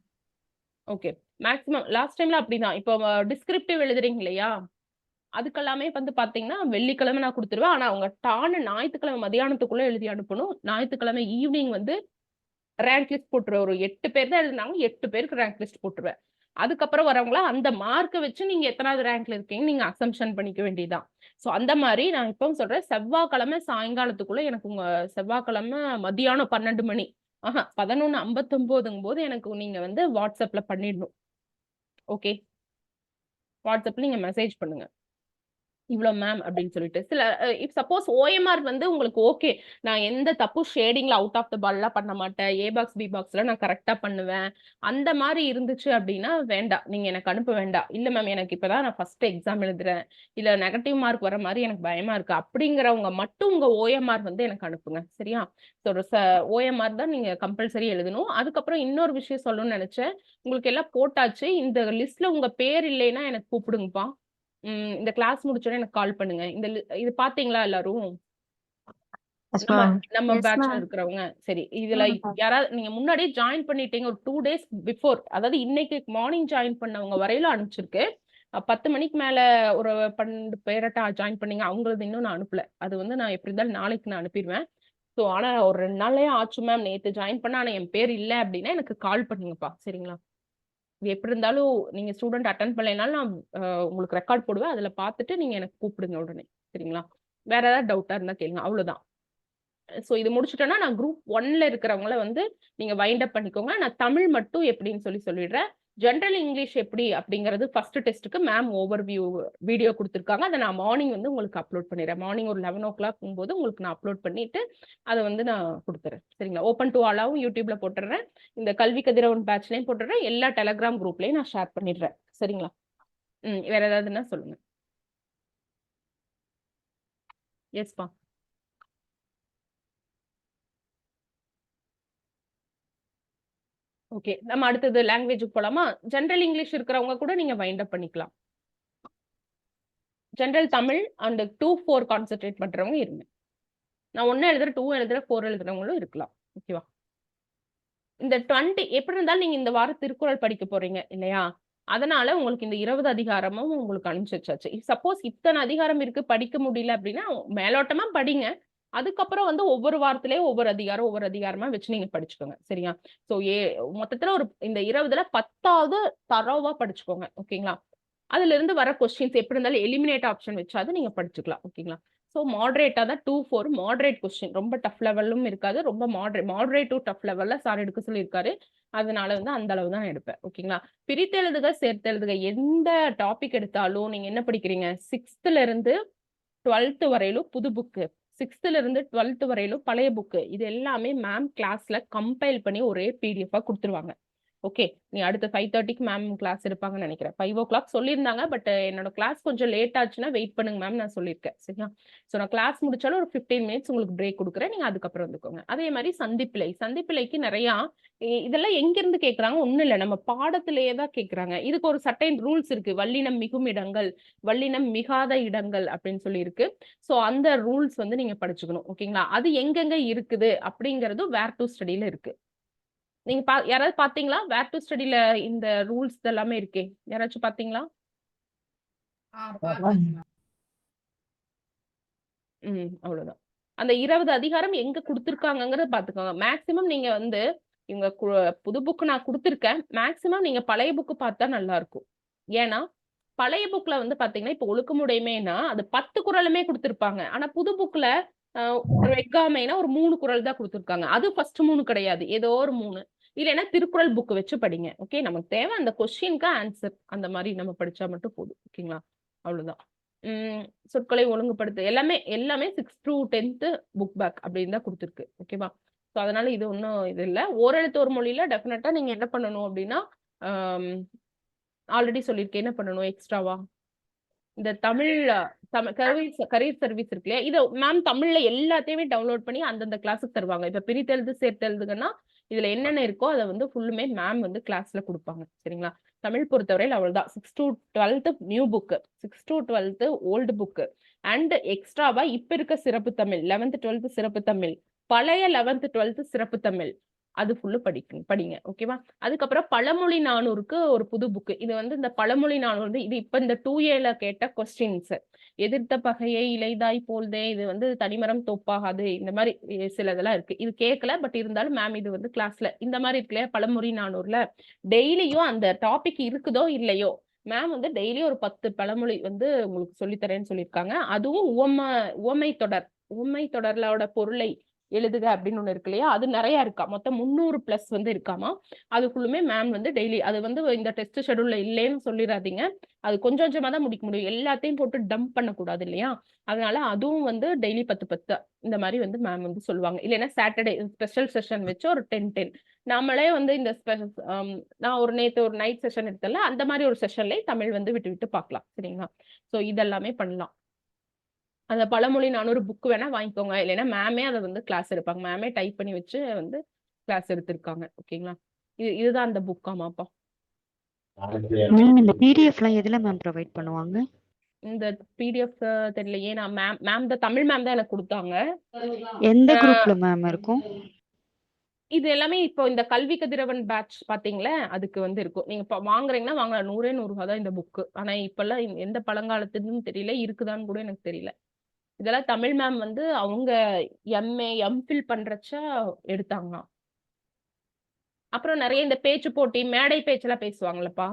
Okay. Maximum last டைம்ல அப்படிதான். இப்போ டிஸ்கிரிப்டிவ் எழுதுறீங்க இல்லையா? அதுக்கெல்லாமே வந்து பார்த்தீங்கன்னா, வெள்ளிக்கிழமை நான் குடுத்துருவேன். ஆனா அவங்க ஞாயித்துக்கிழமை மதியானத்துக்குள்ள எழுதி அனுப்பணும். ஞாயித்துக்கிழமை ஈவினிங் வந்து ரேங்க் லிஸ்ட் போட்டுருவேன். ஒரு 8 பேர் தான் எழுதுனாங்க. 8 பேருக்கு ரேங்க் லிஸ்ட் போட்டுருவேன். அதுக்கப்புறம் வரவங்கள அந்த மார்க்க வச்சு நீங்க எத்தனாவது ரேங்க்ல இருக்கீங்கன்னு நீங்க அசம்ப்ஷன் பண்ணிக்க வேண்டியதுதான். ஸோ அந்த மாரி நான் இப்பவும் சொல்றேன், செவ்வாய்க்கிழமை சாயங்காலத்துக்குள்ள எனக்கு உங்க செவ்வாய்க்கிழமை மதியானம் 12 மணி 11:59ங்கும்போது எனக்கு நீங்க வந்து WhatsAppல பண்ணிடணும். ஓகே. WhatsAppல நீங்க மெசேஜ் பண்ணுங்க. இவ்ளோ மேம் அப்படின்னு சொல்லிட்டு. சில இஃப் சப்போஸ் ஓஎம்ஆர் வந்து உங்களுக்கு ஓகே. நான் எந்த தப்பு ஷேடிங்ல அவுட் ஆஃப் த பால்லாம் பண்ண மாட்டேன். ஏ பாக்ஸ், பி பாக்ஸ்ல நான் கரெக்ட்டா பண்ணுவேன். அந்த மாரி இருந்துச்சு அப்படின்னா வேண்டாம். நீங்க எனக்கு அனுப்ப வேண்டாம். இல்ல மேம் எனக்கு இப்பதான் நான் ஃபர்ஸ்ட் எக்ஸாம் எழுதுறேன். இல்ல நெகட்டிவ் மார்க் வர மாரி எனக்கு பயமா இருக்கு. அப்படிங்கிறவங்க மட்டும் உங்க ஓஎம்ஆர் வந்து எனக்கு அனுப்புங்க. சரியா? ஓஎம்ஆர் தான் நீங்க கம்பல்சரி எழுதணும். அதுக்கப்புறம் இன்னொரு விஷயம் சொல்லணும்னு நெனச்சேன். உங்களுக்கு எல்லாம் போட்டாச்சு. இந்த லிஸ்ட்ல உங்க பேர் இல்லைன்னா எனக்கு கூப்பிடுங்கப்பா. இந்த கிளாஸ் முடிச்சோனே எனக்கு கால் பண்ணுங்க. இது பார்த்தீங்களா எல்லாரும்? எஸ் நம்ம மேம். நம்ம எஸ் பேட்ச்ல மேம். இருக்கிறவங்க. சரி. இதுல ஆமாப்பா. யாராவது நீங்க முன்னாடியே ஜாயின் பண்ணிட்டீங்க. ஒரு 2 டேஸ் பிஃபோர் அதாவது இன்னைக்கு மார்னிங் ஜாயின் பண்ணவங்க வரையிலும் அனுப்பிச்சிருக்கு. 10 மணிக்கு மேல ஒரு 12 பேரட்ட ஜாயின் பண்ணீங்க. அவங்களது இன்னும் நான் அனுப்பல. அது வந்து நான் எப்படி இருந்தாலும் நாளைக்கு நான் அனுப்பிருவேன். ஆனா ஒரு 2 நாள்லயே ஆச்சு மேம். நேத்து ஜாயின் பண்ணேன். ஆனா என் பேர் இல்ல அப்படின்னா எனக்கு கால் பண்ணுங்கப்பா. சரிங்களா? இது எப்படி இருந்தாலும் நீங்க ஸ்டூடண்ட் அட்டெண்ட் பண்ணலைனாலும் நான் உங்களுக்கு ரெக்கார்ட் போடுவேன். அதுல பார்த்துட்டு நீங்க எனக்கு கூப்பிடுங்க உடனே. சரிங்களா? வேற ஏதாவது டவுட்டா இருந்தா கேளுங்க. அவ்வளவுதான். இது முடிச்சுட்டேன்னா, நான் குரூப் 1ல இருக்கிறவங்கள வந்து நீங்க வைண்ட் அப் பண்ணிக்கோங்க. நான் தமிழ் மட்டும் எப்படின்னு சொல்லிடுறேன். ஜெனரல் இங்கிலீஷ் எப்படி அப்படிங்கிறது ஃபர்ஸ்ட் டெஸ்ட்க்கு மேம் ஓவர்வியூ வீடியோ குடுத்துருக்காங்க. அத நான் மார்னிங் வந்து உங்களுக்கு அப்லோட் பண்ணிடுறேன். மார்னிங் ஒரு 11:00 போது உங்களுக்கு நான் அப்லோட் பண்ணிட்டு, அத வந்து நான் குடுத்துறேன். சரிங்களா? ஓப்பன் டூ ஆலாவும் YouTubeல போட்டுடுறேன். இந்த கல்வி கதிரவன் பேட்ச்லயும் போட்டுடுறேன். எல்லா டெலகிராம் குரூப்லயும் நான் ஷேர் பண்ணிடுறேன். சரிங்களா? வேற ஏதாவதுன்னா சொல்லுங்க. எஸ்ப்பா. ஓகே. நம்ம அடுத்தது லாங்குவேஜ்க்கு போலாமா? ஜெனரல் இங்கிலீஷ் இருக்கிறவங்க கூட நீங்க வைண்ட் அப் பண்ணிக்கலாம். ஜெனரல் தமிழ் அண்ட் 2, 4 கான்சன்ட்ரேட் பண்றவங்க இருங்க. நான் 1 எழுதுறேன், 2 எழுதுறேன், 4 எழுதுறவங்களும் இருக்கலாம். ஓகேவா? இந்த 20 எப்படி இருந்தாலும் நீங்க இந்த வாரம் திருக்குறள் படிக்க போறீங்க இல்லையா? அதனால உங்களுக்கு இந்த 20 அதிகாரமும் உங்களுக்கு அனுப்பிச்சு வச்சாச்சு. சப்போஸ் இத்தனை அதிகாரம் இருக்கு படிக்க முடியல அப்படின்னா, மேலோட்டமா படிங்க. அதுக்கப்புறம் வந்து ஒவ்வொரு வாரத்திலேயே ஒவ்வொரு அதிகாரமா வச்சு நீங்க படிச்சுக்கோங்க. சரியா? சோ மொத்தத்துல இந்த 20ல 10வது தரோவா படிச்சுக்கோங்க. ஓகேங்களா? அதுல இருந்து வர கொஸ்டின்ஸ் எப்படி இருந்தாலும் எலிமினேட் ஆப்ஷன் வச்சாவது நீங்க படிச்சுக்கலாம். ஓகேங்களா? மாடரேட்டா தான் 2, 4 மாடரேட் கொஸ்டின். ரொம்ப டஃப் லெவலும் இருக்காது. ரொம்ப மாடரேட் டூ டஃப் லெவல்ல சார் எடுக்க சொல்லியிருக்காரு. அதனால வந்து அந்த அளவு தான் நான் எடுப்பேன். ஓகேங்களா? பிரித்தெழுதுக, சேர்த்தெழுதுக எந்த டாபிக் எடுத்தாலும் நீங்க என்ன படிக்கிறீங்க? 6th இருந்து 12th வரையிலும் புது புக்கு. 6th இருந்து 12th வரையிலும் பழைய புக்கு. இது எல்லாமே மேம் கிளாஸ்ல கம்பைல் பண்ணி ஒரே பிடிஎஃபா குடுத்துருவாங்க. ஓகே. நீ அடுத்த 5:30க்கு மேம் கிளாஸ் எடுப்பாங்கன்னு நினைக்கிறேன். 5:00 சொல்லியிருந்தாங்க. பட் என்னோட கிளாஸ் கொஞ்சம் லேட் ஆச்சுன்னா வெயிட் பண்ணுங்க மேம் நான் சொல்லியிருக்கேன். சரியா? நான் கிளாஸ் முடிச்சாலும் ஒரு 15 மினிட்ஸ் உங்களுக்கு பிரேக் குடுக்குறேன். நீங்க அதுக்கப்புறம் வந்துக்கோங்க. அதே மாரி சந்திப்பிழைக்கு நிறையா இதெல்லாம் எங்கிருந்து கேட்கறாங்க? ஒண்ணும் இல்ல. நம்ம பாடத்திலேயே தான் கேட்கறாங்க. இதுக்கு ஒரு சர்டைன் ரூல்ஸ் இருக்கு. வல்லினம் மிகும் இடங்கள், வல்லினம் மிகாத இடங்கள் அப்படின்னு சொல்லி இருக்கு. அந்த ரூல்ஸ் வந்து நீங்க படிச்சுக்கணும். ஓகேங்களா? அது எங்கெங்க இருக்குது அப்படிங்கிறது வேர் டு ஸ்டடில இருக்கு. நீங்க யாராவது பார்த்தீங்களா? வேர் டு ஸ்டடில இந்த ரூல்ஸ் எல்லாமே இருக்கே. யாராச்சும் பார்த்தீங்களா? அவ்வளவுதான். அந்த 20 அதிகாரம் எங்க குடுத்துருக்காங்கங்கிறத பார்த்துக்கோங்க. மேக்ஸிமம் நீங்க வந்து இவங்க புது புக் நான் குடுத்துருக்கேன். மேக்ஸிமம் நீங்க பழைய புக் பார்த்தா நல்லா இருக்கும். ஏன்னா, பழைய புக்ல வந்து பார்த்தீங்கன்னா, இப்ப ஒழுக்கமுடைமைன்னா அது 10 குறளுமே குடுத்திருப்பாங்க. ஆனா புது புக்ல வெஃகாமைனா ஒரு 3 குறள் தான் குடுத்திருக்காங்க. அது ஃபர்ஸ்ட் 3 கிடையாது. ஏதோ ஒரு 3. இல்லைன்னா திருக்குறள் புக் வச்சு படிங்க. ஓகே. நமக்கு தேவை அந்த கொஸ்டினுக்கு ஆன்சர். அந்த மாரி நம்ம படிச்சா மட்டும் போதும். ஓகேங்களா? அவ்வளவுதான். சொற்களை ஒழுங்குபடுத்து எல்லாமே 6 to 10th புக் பேக் அப்படின்னு தான் குடுத்திருக்கு. ஓகேவா? அதனால இது ஒண்ணும் இது இல்ல. ஓரெழுத்து ஒரு மொழியில டெஃபினட்டா நீங்க என்ன பண்ணணும் அப்படின்னா, ஆல்ரெடி சொல்லியிருக்கேன். என்ன பண்ணணும் எக்ஸ்ட்ராவா? இந்த கரியர் சர்வீஸ் இருக்கு இல்லையா? இத மேம் தமிழ்ல எல்லாத்தையுமே டவுன்லோட் பண்ணி அந்தந்த கிளாஸுக்கு தருவாங்க. இப்ப பிரித்தெழுது, சேர்த்தெழுதுங்கன்னா இதுல என்னென்ன இருக்கோ அத வந்து ஃபுல்லுமே மேம் வந்து கிளாஸ்ல குடுப்பாங்க. சரிங்களா? தமிழ் பொறுத்தவரையில அவ்வளவுதான். 6 to 12th new book. 6 to 12th old book. And எக்ஸ்ட்ராவா இப்ப இருக்க சிறப்பு தமிழ் 11th 12th சிறப்பு தமிழ், பழைய 11th 12th சிறப்பு தமிழ், அது ஃபுல்லு படிங்க. ஓகேவா? அதுக்கப்புறம் பழமொழி 400க்கு ஒரு புது புக்கு. இது வந்து இந்த பழமொழி 400 வந்து இது இப்ப இந்த 2Aல கேட்ட கொஸ்டின்ஸ். எதிர்த்த பகையை இலைதாய் போல்தே, இது வந்து தனிமரம் தோப்பாகாது. இந்த மாரி சில இதெல்லாம் இருக்கு. இது கேட்கல. பட் இருந்தாலும் மேம் இது வந்து கிளாஸ்ல இந்த மாரி இருக்கு இல்லையா? பழமொழி 400ல டெய்லியும் அந்த டாபிக் இருக்குதோ இல்லையோ, மேம் வந்து டெய்லியும் ஒரு 10 பழமொழி வந்து உங்களுக்கு சொல்லி தரேன்னு சொல்லியிருக்காங்க. அதுவும் உவமை தொடர். உவமை தொடர்களோட பொருளை எழுதுக அப்படின்னு ஒண்ணு இருக்கு இல்லையா? அது நெறைய இருக்கா. மொத்தம் 300 பிளஸ் வந்து இருக்காமா. அது ஃபுல்லுமே மேம் வந்து டெய்லி அது வந்து இந்த டெஸ்ட் ஷெட்யூல்ல இல்லேன்னு சொல்லிறாதீங்க. அது கொஞ்சம் கொஞ்சமா தான் முடிக்க முடியும். எல்லாத்தையும் போட்டு டம்ப் பண்ணக்கூடாது இல்லையா? அதனால அதுவும் வந்து டெய்லி 10 இந்த மாரி வந்து மேம் வந்து சொல்லுவாங்க. இல்லைன்னா சாட்டர்டே ஸ்பெஷல் செஷன் வச்சு ஒரு 10 நாமளே வந்து இந்த நான் நேத்து ஒரு நைட் செஷன் எடுத்தேன்ல, அந்த மாரி ஒரு செஷன்லயே தமிழ் வந்து விட்டு விட்டு பார்க்கலாம். சரிங்களா? சோ இதெல்லாமே பண்ணலாம். அந்த பழமொழி 400 புக் வேணா வாங்கிக்கோங்க. இல்லைன்னா மேமே அத வந்து கிளாஸ் எடுப்பாங்க. மேமே டைப் பண்ணி வச்சு வந்து கிளாஸ் எடுத்திருக்காங்க. ஓகேங்களா? இதுதான் அந்த புக்காமாப்பா. மேம் இந்த பிடிஎஃப்லாம் எதுல மேம் ப்ரொவைட் பண்ணுவாங்க? இந்த பிடிஎஃப் தெரியலையே. நான் மேம் தமிழ் மேம் தான் எனக்கு குடுத்தாங்க. எந்த அ குரூப்ல மேம் இருக்கும்? இது எல்லாமே இப்போ இந்த கல்வி கதிரவன் பேட்ச் பாத்தீங்களா? அதுக்கு வந்து இருக்கும். நீங்க வாங்குறீங்கன்னா வாங்கலாம். 100 100 தான் இந்த புக்கு. ஆனா இப்பல்லாம் எந்த பழங்காலத்துதுன்னு தெரியல. இருக்குதான்னு கூட எனக்கு தெரியல. இதெல்லாம் தமிழ் மேம் வந்து அவங்க எம்ஏ, எம்ஃபில் பண்றச்ச எடுத்தாங்களாம். அப்புறம் நெறைய இந்த பேச்சு போட்டி, மேடை பேச்செல்லாம் பேசுவாங்கல்லப்பா.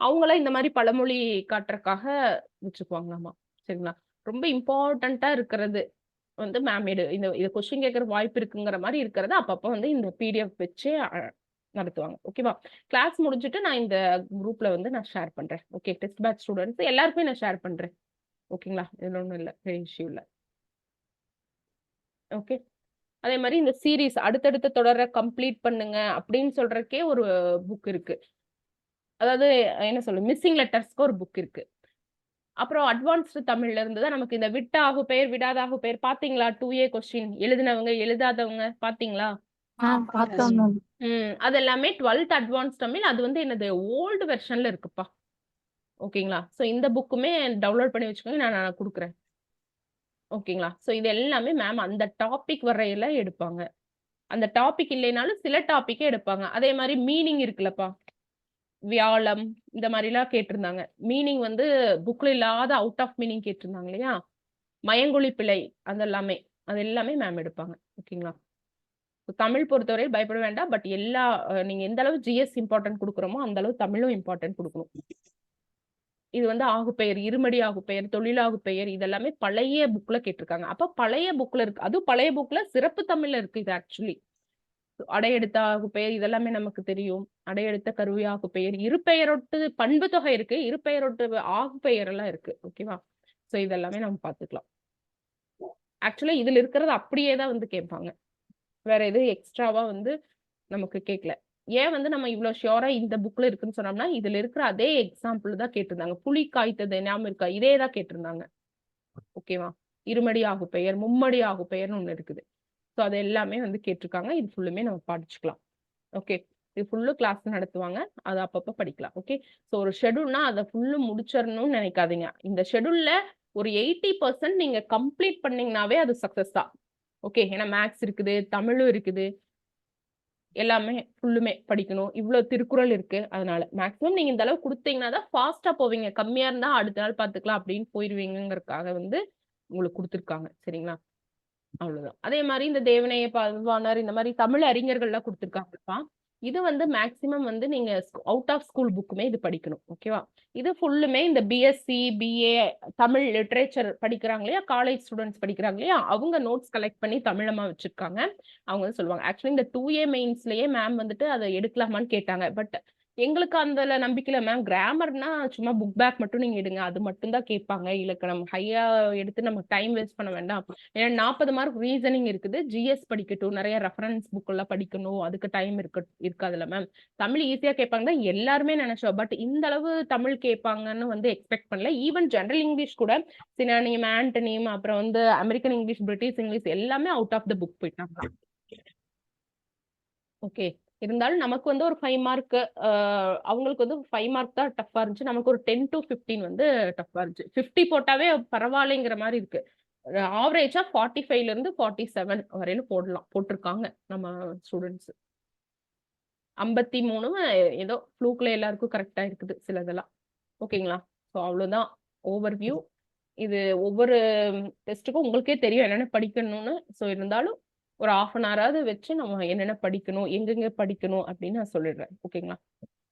அவங்கலாம் இந்த மாரி பழமொழி காட்டுறக்காக வச்சுக்குவாங்களாமா. சரிங்களா? ரொம்ப இம்பார்ட்டன்ட்டா இருக்கிறது வந்து மேம் இது கொஸ்டின் கேட்கற வாய்ப்பு இருக்குங்கிற மாரி இருக்கிறத அப்பப்ப வந்து இந்த பிடிஎஃப் வச்சு நடத்துவாங்க. ஓகேவா? கிளாஸ் முடிஞ்சுட்டு நான் இந்த குரூப்ல வந்து நான் ஷேர் பண்றேன். ஓகே. டெஸ்ட் பேட்ச் ஸ்டூடண்ட்ஸ் எல்லாருக்குமே நான் ஷேர் பண்றேன். ஓகேங்களா? இதுல ஒண்ணும் இல்ல. பெரிய இஷ்யூ இல்ல. ஓகே. அதே மாரி இந்த சீரிஸ் அடுத்தடுத்த தொடர கம்ப்ளீட் பண்ணுங்க அப்படின்னு சொல்றதுக்கே ஒரு புக் இருக்கு. அதாவது என்ன சொல்றது? மிஸ்ஸிங் லெட்டர்ஸ்க்கு ஒரு புக் இருக்கு. அப்புறம் அட்வான்ஸ்டு தமிழ்ல இருந்து தான் நமக்கு இந்த விட்ட ஆகு பெயர், விடாத ஆகு பெயர் பாத்தீங்களா? 2A கொஸ்டின் எழுதினவங்க, எழுதாதவங்க பாத்தீங்களா? பார்த்தோம் மேம். அது எல்லாமே 12th அட்வான்ஸ் தமிழ். அது வந்து என்னது ஓல்டு வெர்ஷன்ல இருக்குப்பா. ஓகேங்களா? சோ இந்த புக்குமே டவுன்லோட் பண்ணி வச்சுக்கோங்க. நான் குடுக்குறேன். ஓகேங்களா? சோ இது எல்லாமே மேம் அந்த டாபிக் வரையில எடுப்பாங்க. அந்த டாபிக் இல்லைனாலும் சில டாபிக்கே எடுப்பாங்க. அதே மாரி மீனிங் இருக்குல்லப்பா. வியாழம் இந்த மாரிலாம் கேட்டிருந்தாங்க. மீனிங் வந்து புக்ல இல்லாத அவுட் ஆஃப் மீனிங் கேட்டிருந்தாங்க இல்லையா? மயங்கொலி பிழை அது எல்லாமே மேம் எடுப்பாங்க. ஓகேங்களா? தமிழ் பொறுத்தவரை பயப்பட வேண்டாம். பட் எல்லா நீங்க எந்த அளவு ஜிஎஸ் இம்பார்ட்டன்ட் குடுக்குறோமோ, அந்த அளவு தமிழும் இம்பார்ட்டன்ட் குடுக்கணும். இது வந்து ஆகுபெயர், இருமடி ஆகுபெயர், தொழிலாகுபெயர் இதெல்லாமே பழைய புக்ல கேட்டிருக்காங்க. அப்ப பழைய புக்ல இருக்கு. அதுவும் பழைய புக்ல சிறப்பு தமிழ்ல இருக்கு இது ஆக்சுவலி. அடையெடுத்த ஆகுபெயர் இதெல்லாமே நமக்கு தெரியும். அடையெடுத்த கருவி ஆகுபெயர், இருபெயரொட்டு பண்பு தொகை இருக்கு. இருபெயரொட்டு ஆகுபெயர் எல்லாம் இருக்கு. ஓகேவா? சோ இதெல்லாமே நம்ம பார்த்துக்கலாம். ஆக்சுவலா இதுல இருக்கிறது அப்படியே தான் வந்து கேட்பாங்க. வேற எதுவும் எக்ஸ்ட்ராவா வந்து நமக்கு கேட்கல. ஏன் வந்து நம்ம இவ்ளோ ஷியூரா இந்த புக்ல இருக்குன்னு சொன்னோம்னா, இதுல இருக்கிற அதே எக்ஸாம்பிள் தான் கேட்டிருந்தாங்க. புலி காய்த்தது ஞாபகம் இருக்கா? இதே தான் கேட்டிருந்தாங்க. ஓகேவா? இருமடி ஆகுபெயர், மும்மடி ஆகுபெயர்ன்னு ஒண்ணு இருக்குது. சோ அது எல்லாமே வந்து கேட்டிருக்காங்க. இது ஃபுல்லுமே நம்ம படிச்சுக்கலாம். ஓகே. இது ஃபுல்லு கிளாஸ் நடத்துவாங்க. அது அப்பப்ப படிக்கலாம். ஓகே. சோ ஒரு ஷெட்யூல்னா அத ஃபுல்லு முடிச்சிரணும்னு நினைக்காதீங்க. இந்த ஷெட்யூல்ல ஒரு 80% நீங்க கம்ப்ளீட் பண்ணீங்கனாவே அது சக்சஸ் தான். ஓகே. ஏன்னா மேத்ஸ் இருக்குது, தமிழும் இருக்குது. எல்லாமே ஃபுல்லுமே படிக்கணும். இவ்ளோ திருக்குறள் இருக்கு. அதனால மேக்ஸிமம் நீங்க இந்த அளவு குடுத்தீங்கன்னா தான் ஃபாஸ்ட்டா போவீங்க. கம்மியா இருந்தா அடுத்த நாள் பார்த்துக்கலாம் அப்படின்னு போயிருவீங்கங்கறதுக்காக வந்து உங்களுக்கு குடுத்துருக்காங்க. சரிங்களா? அவ்வளவுதான். அதே மாரி இந்த தேவநேய பாவாணர் இந்த மாரி தமிழ் அறிஞர்கள்லாம் குடுத்துருக்காங்கப்பா. இது வந்து மேக்ஸிமம் வந்து நீங்க அவுட் ஆஃப் ஸ்கூல் புக்குமே இது படிக்கணும். ஓகேவா? இது ஃபுல்லுமே இந்த பிஎஸ்சி, பிஏ தமிழ் லிட்டரேச்சர் படிக்கிறாங்க இல்லையா? காலேஜ் ஸ்டூடண்ட்ஸ் படிக்கிறாங்க இல்லையா? அவங்க நோட்ஸ் கலெக்ட் பண்ணி தமிழமா வச்சிருக்காங்க. அவங்க வந்து சொல்லுவாங்க. ஆக்சுவலி இந்த 2A மெயின்ஸ்லயே மேம் வந்துட்டு அத எடுக்கலாமான்னு கேட்டாங்க. பட் எங்களுக்கு அதுல நம்பிக்கை இல்ல மேம். கிராமர்னா சும்மா புக் பேக் மட்டும் நீங்க எடுங்க. அது மட்டும் தான் கேட்பாங்க. இலக்கணம் ஹையா எடுத்து நம்ம டைம் வேஸ்ட் பண்ண வேண்டாம். ஏன்னா 40 மார்க் ரீசனிங் இருக்குது. ஜிஎஸ் படிக்கட்டும். நெறைய ரெஃபரன்ஸ் புக் எல்லாம் படிக்கணும். அதுக்கு டைம் இருக்காதுல்ல மேம். தமிழ் ஈஸியா கேட்பாங்க தான் எல்லாருமே நெனைச்சோம். பட் இந்த அளவு தமிழ் கேட்பாங்கன்னு வந்து எக்ஸ்பெக்ட் பண்ணல. ஈவன் ஜெனரல் இங்கிலீஷ் கூட சினானிம், ஆன்டனிம் அப்புறம் வந்து அமெரிக்கன் இங்கிலீஷ், பிரிட்டிஷ் இங்கிலீஷ் எல்லாமே அவுட் ஆஃப் த புக் போயிட்டாங்க. ஓகே. இருந்தாலும் நமக்கு வந்து ஒரு 5 மார்க் அவங்களுக்கு வந்து 5 மார்க் தான் டஃப்பா இருந்துச்சு. நமக்கு ஒரு 10 to 15 வந்து டஃப்பா இருந்துச்சு. 50 போட்டாவே பரவாயில்லைங்கிற மாரி இருக்கு. ஆவரேஜா 45ல இருந்து 47 வரையிலும் போட்டிருக்காங்க நம்ம ஸ்டூடண்ட்ஸ். 53 ஏதோ ஃப்ளூக்ல எல்லாருக்கும் கரெக்டா இருக்குது சிலதெல்லாம். ஓகேங்களா? ஸோ அவ்வளோதான் ஓவர்வியூ. இது ஒவ்வொரு டெஸ்ட்டுக்கும் உங்களுக்கே தெரியும் என்னென்ன படிக்கணும்னு. ஸோ இருந்தாலும் ஒரு 1/2 அன் ஹவராவது வச்சு நம்ம என்னென்ன படிக்கணும், எங்கெங்க படிக்கணும் அப்படின்னு நான் சொல்லிடுறேன். ஓகேங்களா?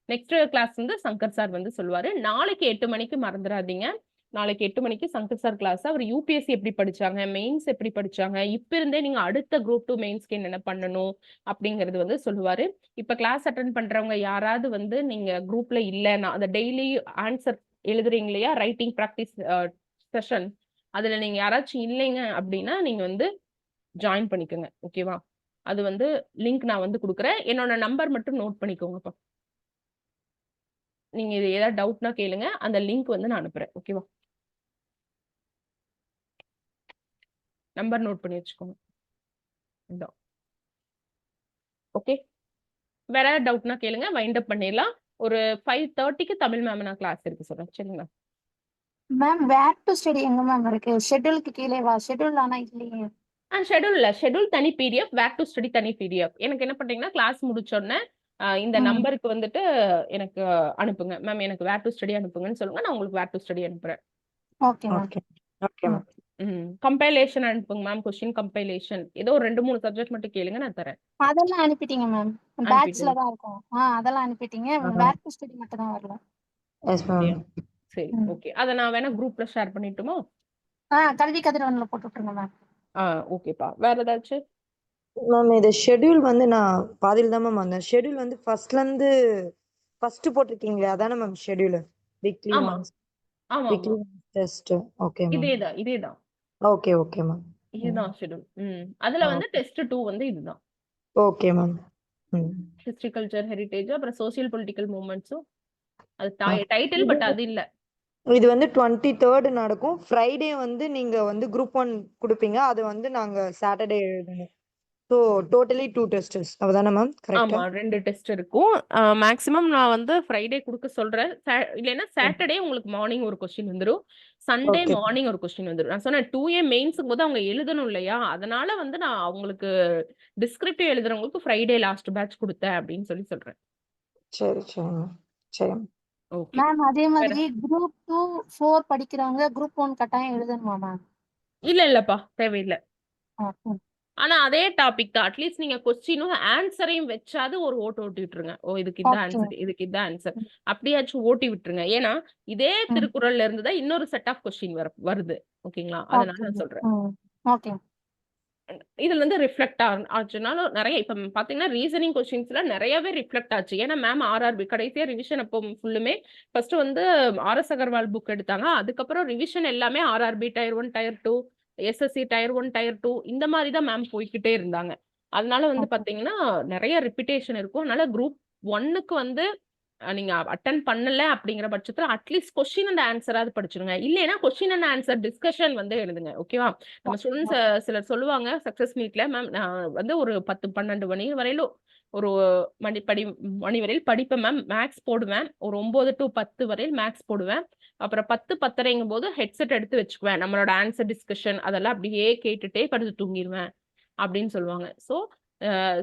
நெக்ஸ்ட் கிளாஸ் வந்து சங்கர் சார் வந்து சொல்லுவாரு. நாளைக்கு 8 மணிக்கு மறந்துடாதீங்க. நாளைக்கு 8 மணிக்கு சங்கர் சார் கிளாஸ். அவர் யூபிஎஸ்சி எப்படி படிச்சாங்க, மெயின்ஸ் எப்படி படிச்சாங்க, இப்ப இருந்தே நீங்க அடுத்த குரூப் 2 மெயின்ஸ்க்கு என்னென்ன பண்ணணும் அப்படிங்கிறது வந்து சொல்லுவாரு. இப்ப கிளாஸ் அட்டென்ட் பண்றவங்க யாராவது வந்து நீங்க குரூப்ல இல்லைன்னா அந்த டெய்லி ஆன்சர் எழுதுறீங்க இல்லையா, ரைட்டிங் ப்ராக்டிஸ் செஷன், அதுல நீங்க யாராச்சும் இல்லைங்க அப்படின்னா நீங்க வந்து ஜாயின் பண்ணிக்கோங்க. ஓகேவா? அது வந்து லிங்க் நான் வந்து கொடுக்குறேன். என்னோட நம்பர் மட்டும் நோட் பண்ணிக்கோங்கப்பா. நீங்க இது ஏதாவது டவுட்னா கேளுங்க. அந்த லிங்க் வந்து நான் அனுப்புறேன். ஓகேவா? நம்பர் நோட் பண்ணி வச்சுக்கோங்க. இதான். ஓகே. வேற ஏதாவது டவுட்னா கேளுங்க. வைண்ட் அப் பண்ணிடலாம். ஒரு 5:30க்கு தமிழ் மேம் நான் கிளாஸ் இருக்கு சொல்றேன். சரிங்களா? மேம் வேர் டு ஸ்டடி எங்க மேம் இருக்கு? ஷெட்யூலுக்கு கீழேவா? ஷெட்யூல் ஆனா இல்லையே. ஷெட்யூல் இல்ல. ஷெட்யூல் தனி பிடிஎஃப், வேர் டு ஸ்டடி தனி பிடிஎஃப். எனக்கு என்ன பண்றீங்கன்னா கிளாஸ் முடிச்சோடனே இந்த நம்பருக்கு வந்துட்டு எனக்கு அனுப்புங்க. மேம் எனக்கு வேர் டு ஸ்டடி அனுப்புங்கன்னு சொல்லுங்க. நான் உங்களுக்கு வேர் டு ஸ்டடி அனுப்புறேன். Okay ma'am. Okay okay ma'am. Compilation அனுப்புங்க மேம். கொஸ்டின் கம்பைலேஷன் ஏதோ ஒரு 2-3 சப்ஜெக்ட் மட்டும் கேளுங்க, நான் தரேன். அதெல்லாம் அனுப்பிட்டீங்க மேம். பேட்ச்ல தான் இருக்கும். அதெல்லாம் அனுப்பிட்டீங்க. வேர் டு ஸ்டடி மட்டும் தான் வரல. Yes ma'am. சரி, ஓகே. அத நான் வேணா குரூப்ல ஷேர் பண்ணிட்டுமா? கல்வி கதிரவன்ல போட்டு விட்டுருங்க மேம். ஓகேப்பா. வேற ஏதாச்சும்? மேம் இது ஷெட்யூல் வந்து நான் பாதியில் தான் மேம் வந்தேன். ஷெட்யூல் வந்து ஃபர்ஸ்ட் போட்டிருக்கீங்களே அதானே மேம் ஷெட்யூல்? வீக்லி ஆமா ஒன்ஸ் ஆமா வீக்லி ஆமா. டெஸ்ட். Okay ma'am. இதேதான் ஓகே ஓகே மேம். இதுதான் ஷெட்யூல். அதுல வந்து டெஸ்ட் 2 வந்து இதுதான். Okay ma'am. History, culture, heritage, அப்புறம் சோசியல் பொலிட்டிக்கல் மூவ்மெண்ட்ஸும். அது Okay. டைட்டில், பட் அது இல்ல. இது வந்து 23rd நடக்கும். ஃப்ரைடே வந்து நீங்க வந்து குரூப் 1 கொடுப்பீங்க. அது வந்து நாங்க சாட்டர்டே எழுதணும். ஸோ டோட்டலி 2 டெஸ்டஸ் அவ்வளோதானே மேம்? கரெக்டா? ஆமா 2 டெஸ்ட் இருக்கும். மேக்ஸிமம் நான் வந்து ஃப்ரைடே கொடுக்க சொல்றேன். இல்லைன்னா சாட்டர்டே உங்களுக்கு மார்னிங் ஒரு கொஸ்டின் வந்துடும். Sunday Okay. மார்னிங் ஒரு கொஸ்டின் வந்துடும். நான் சொன்னேன் 2A மெயின்ஸுக்கு போது அவங்க எழுதணும் இல்லையா, அதனால வந்து நான் அவங்களுக்கு டிஸ்கிரிப்டிவ் எழுதுறவங்களுக்கு ஃப்ரைடே லாஸ்ட் பேட்ச் கொடுத்தேன் அப்படின்னு சொல்றேன். சரி சரி மேம். சரி மேம். ஓகே. மேம் அதே மாதிரி குரூப் 2, 4 படிக்கிறவங்க குரூப் 1 கட்டாயம் எழுதணுமா மேம்? இல்லப்பா, தேவையில்லை. ஓகே. ஆனா அதே டாபிக் தான். அட்லீஸ்ட் நீங்க கொஸ்டினும் ஆன்சரையும் வச்சாது ஒரு ஓட்டி விட்டுருங்க. ஓ இதுக்கு இதான் ஆன்சர், இதுக்கு இதான் ஆன்சர், அப்படியாச்சும் ஓட்டி விட்டுருங்க. ஏன்னா இதே திருக்குறள்ல இருந்து தான் இன்னொரு செட் ஆஃப் கொஸ்டின் வருது. ஓகேங்களா? அதனால நான் சொல்றேன். ஓகே. இதுல இருந்து ரிஃப்ளெக்ட் ஆச்சுனாலும் நிறைய இப்ப பாத்தீங்கன்னா ரீசனிங் கொஸ்டின்ஸ்ல நிறையவே ரிஃப்ளெக்ட் ஆச்சு. ஏன்னா மேம் ஆர்ஆர்பி கடைசியா ரிவிஷன் அப்போ ஃபுல்லுமே ஃபர்ஸ்ட் வந்து RS அகர்வால் புக் எடுத்தாங்க. அதுக்கப்புறம் ரிவிஷன் எல்லாமே RRB tier 1 tier 2 SSC tier 1 tier 2 இந்த மாதிரி தான் மேம் போய்கிட்டே இருந்தாங்க. அதனால வந்து பாத்தீங்கன்னா நிறைய ரிப்பிட்டேஷன் இருக்கும். அதனால குரூப் 1க்கு வந்து நீங்க அட்டென்ட் பண்ணல அப்படிங்கிற பட்சத்துல அட்லீஸ்ட் கொஸ்டின் அண்ட் ஆன்சராவது படிச்சிருங்க. இல்லைன்னா கொஸ்டின் அண்ட் ஆன்சர் டிஸ்கஷன் வந்து எழுதுங்க. ஓகேவா? நம்ம ஸ்டூடெண்ட்ஸ் சிலர் சொல்லுவாங்க சக்சஸ் மீட்ல, மேம் நான் வந்து ஒரு 10-12 மணி வரையிலும் ஒரு மணி வரையில் படிப்பேன் மேம். மேக்ஸ் போடுவேன். ஒரு 9 to 10 வரையில் மேக்ஸ் போடுவேன். அப்புறம் 10-10:30 போது ஹெட்செட் எடுத்து வச்சுக்குவேன். நம்மளோட ஆன்சர் டிஸ்கஷன் அதெல்லாம் அப்படியே கேட்டுட்டே படுத்து தூங்கிடுவேன் அப்படின்னு சொல்லுவாங்க. ஸோ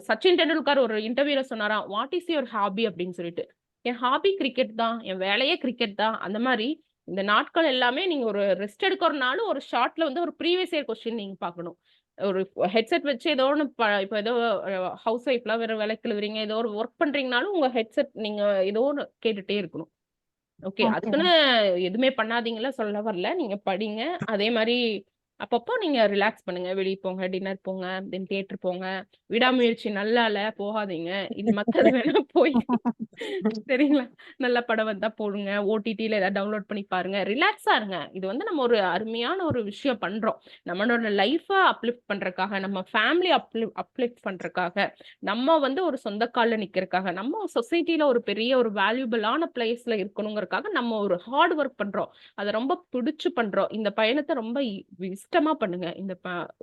சச்சின் டெண்டுல்கர் ஒரு இன்டர்வியூல சொன்னாராம், வாட் இஸ் யுவர் ஹாபி அப்படின்னு சொல்லிட்டு. என் ஹாபி கிரிக்கெட் தான், என் வேலையே கிரிக்கெட் தான். அந்த மாதிரி இந்த நாட்கள் எல்லாமே நீங்க ஒரு ரெஸ்ட் எடுக்கிறனாலும் ஒரு ஷார்ட்ல வந்து ஒரு ப்ரீவியஸ் இயர் கொஸ்டின் நீங்க பார்க்கணும். ஒரு ஹெட்செட் வச்சு ஏதோ ஒன்று இப்போ ஏதோ ஹவுஸ் ஒய்ஃப்லாம் வேற வேலைக்கு எழுதுறீங்க, ஏதோ ஒரு ஒர்க் பண்றீங்கனாலும் உங்க ஹெட்செட் நீங்க ஏதோ ஒன்று கேட்டுட்டே இருக்கணும். ஓகே, அதுக்குன்னு எதுவுமே பண்ணாதீங்களா சொல்ல வரல. நீங்க படிங்க. அதே மாதிரி அப்பப்போ நீங்க ரிலாக்ஸ் பண்ணுங்க. வெளியே போங்க, டின்னர் போங்க, தென் தியேட்டர் போங்க. விடாமுயற்சி நல்லால போகாதீங்க. இது மத்தது வேணா போய் சரிங்களா? நல்ல படம் வந்தா போடுங்க. OTTல ஏதாவது டவுன்லோட் பண்ணி பாருங்க. ரிலாக்ஸா இருங்க. இது வந்து நம்ம ஒரு அருமையான ஒரு விஷயம் பண்றோம். நம்மளோட லைஃப அப்லிஃப்ட் பண்றதுக்காக, நம்ம ஃபேமிலி அப்லிஃப்ட் பண்றதுக்காக, நம்ம வந்து ஒரு சொந்த கால்ல நிக்கிறதுக்காக, நம்ம சொசைட்டில ஒரு பெரிய ஒரு வேல்யூபிளான பிளேஸ்ல இருக்கணுங்கிறதுக்காக நம்ம ஒரு ஹார்ட் ஒர்க் பண்றோம். அதை ரொம்ப பிடிச்சு பண்றோம். இந்த பயணத்தை ரொம்ப இஷ்டமா பண்ணுங்க.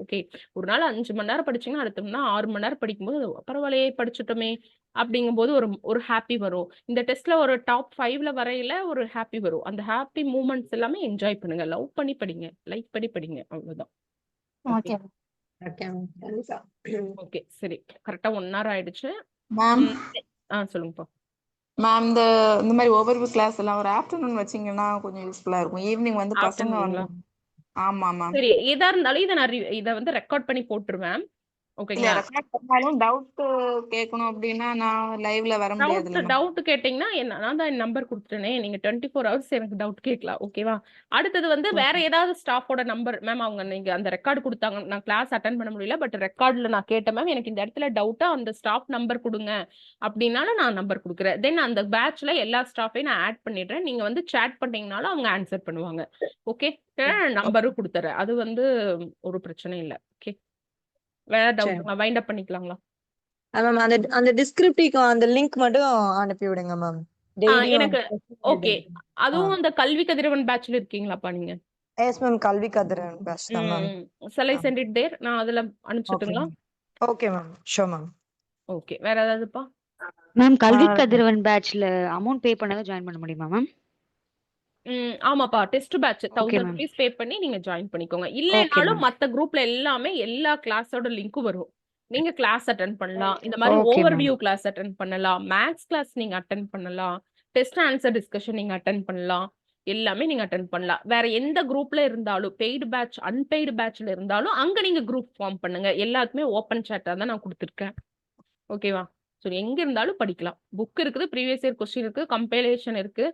ஓகே, ஒரு நாள் 5 மணி நேரம் படிச்சீங்கன்னா அடுத்த நாள் 6 மணி நேரம் படிக்கும்போது பரவாயில்லையே படிச்சுட்டோமே அப்படிங்கும்போது ஒரு ஹாப்பி வரும். இந்த டெஸ்ட்ல ஒரு டாப் 5ல வரையில ஒரு ஹாப்பி வரும். அந்த ஹாப்பி மூமெண்ட்ஸ் எல்லாமே என்ஜாய் பண்ணுங்க. லவ் பண்ணி படிங்க, லைக் பண்ணி படிங்க. அவ்வளவுதான். ஓகே. Okay ma'am. கண்டிப்பா. ஓகே, சரி. கரெக்டா 1 hour ஆயிடுச்சு. மேம் சொல்லுங்கப்பா. மேம் இந்த மாதிரி ஓவர்வியூ கிளாஸ் எல்லாம் ஒரு ஆஃப்டர்நூன் வச்சீங்கன்னா கொஞ்சம் யூஸ்ஃபுல்லா இருக்கும். ஈவினிங் வந்து பசங்க வந்து ஆஃப்டர்நூனுங்களா? ஆமா மேம். சரி, எதா இருந்தாலும் இதை வந்து ரெக்கார்ட் பண்ணி போட்டுருவேன். இல்ல ஓகேங்களா? ரெக்கார்ட் பண்ணாலும் டவுட் கேட்கணும் அப்படின்னா நான் லைவ்ல வர முடியாதுல்ல மேம். டவுட் கேட்டீங்கன்னா நான் தான் என் நம்பர் கொடுத்துட்டேனே, நீங்க 24 ஹவர்ஸ் எனக்கு டவுட் கேட்கலாம். ஓகேவா? அடுத்தது வந்து வேற ஏதாவது ஸ்டாஃபோட நம்பர் மேம், அவங்க நீங்க அந்த ரெக்கார்டு கொடுத்தாங்க, நான் கிளாஸ் அட்டன் பண்ண முடியல, பட் ரெக்கார்ட்ல நான் கேட்டேன் மேம், எனக்கு இந்த இடத்துல டவுட்டா அந்த ஸ்டாஃப் நம்பர் கொடுங்க அப்படின்னாலும் நான் நம்பர் கொடுக்குறேன். தென் அந்த பேட்ச்ல எல்லா ஸ்டாஃபையும் நான் ஆட் பண்ணிடுறேன். நீங்க வந்து சேட் பண்ணீங்கனாலும் அவங்க ஆன்சர் பண்ணுவாங்க. ஓகே, நம்பரும் கொடுத்துறேன். அது வந்து ஒரு பிரச்சனை இல்லை. ஓகே, வேற டவுட் வைண்ட் அப் பண்ணிக்கலாங்களா? மேம் அந்த டிஸ்கிரிப்டிவ் அந்த லிங்க் மட்டும் அனுப்பி விடுங்க மேம். டெய்லியும் எனக்கு ஓகே. அதுவும் அந்த கல்வி கதிரவன் பேட்ச்ல இருக்கீங்களாப்பா நீங்க? Yes ma'am, Kalvi Kathiravan batch தான் ma'am. Shall I send it there? நான் அதுல அனுப்பிச்சுட்டுங்களா? Okay ma'am, sure ma'am. Okay, வேற ஏதாவதுப்பா? மேம் கல்வி கதிரவன் பேட்ச்ல அமௌண்ட் பே பண்ணாத ஜாயின் பண்ண முடியுமா மேம்? ஆமாப்பா, test batch Okay, 1000 ma'am. rupees pay பண்ணி நீங்க ஜாயின் பண்ணிக்கோங்க. இல்லைனாலும் மத்த குரூப்ல எல்லாமே எல்லா கிளாஸோட லிங்க்கும் வரும். நீங்க கிளாஸ் அட்டென்ட் பண்ணலாம். இந்த மாதிரி Okay, ma'am. Overview class attend பண்ணலாம். மேத்ஸ் கிளாஸ் நீங்க அட்டென்ட் பண்ணலாம். டெஸ்ட் ஆன்சர் டிஸ்கஷன் நீங்க அட்டென்ட் பண்ணலாம். எல்லாமே நீங்க அட்டென்ட் பண்ணலாம். வேற எந்த குரூப்ல இருந்தாலும் பெய்டு பேட்ச் அன்பெய்டு பேட்ச்ல இருந்தாலும் அங்க நீங்க குரூப் ஃபார்ம் பண்ணுங்க. எல்லாத்துக்குமே ஓப்பன் சேட்டா தான் நான் கொடுத்துருக்கேன். ஓகேவா? ஸோ எங்க இருந்தாலும் படிக்கலாம். புக் இருக்குது, ப்ரீவியஸ் இயர் கொஸ்டின் இருக்கு, கம்பைலேஷன் இருக்கு.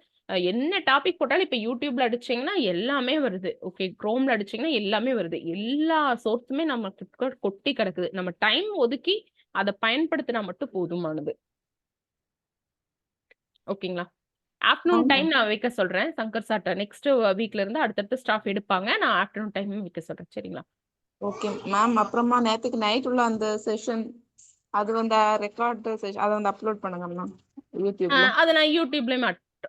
என்ன டாபிக் போட்டாலும் இப்ப யூடியூப்ல அடிச்சீங்கன்னா எல்லாமே வருது. ஓகே, குரோம்ல அடிச்சீங்கன்னா எல்லாமே வருது. எல்லா சோர்ஸுமே நமக்கு கொட்டி கிடக்குது. நம்ம டைம் ஒதுக்கி அதை பயன்படுத்தினா மட்டும் போதுமானது. ஓகேங்களா? ஆஃப்டர்நூன் டைம் நான் வைக்க சொல்றேன் சங்கர் சார்ட்ட. நெக்ஸ்ட் வீக்ல இருந்து அடுத்தடுத்த ஸ்டாஃப் எடுப்பாங்க. நான் ஆஃப்டர்நூன் டைம் வைக்க சொல்றேன். சரிங்களா? Okay ma'am. அப்புறமா நேத்துக்கு நைட் உள்ள அந்த செஷன் அது வந்து ரெக்கார்ட் செஷன் அதை வந்து அப்லோட் பண்ணுங்க மேம் யூடியூப்ல. அதை நான் யூடியூப்லயும்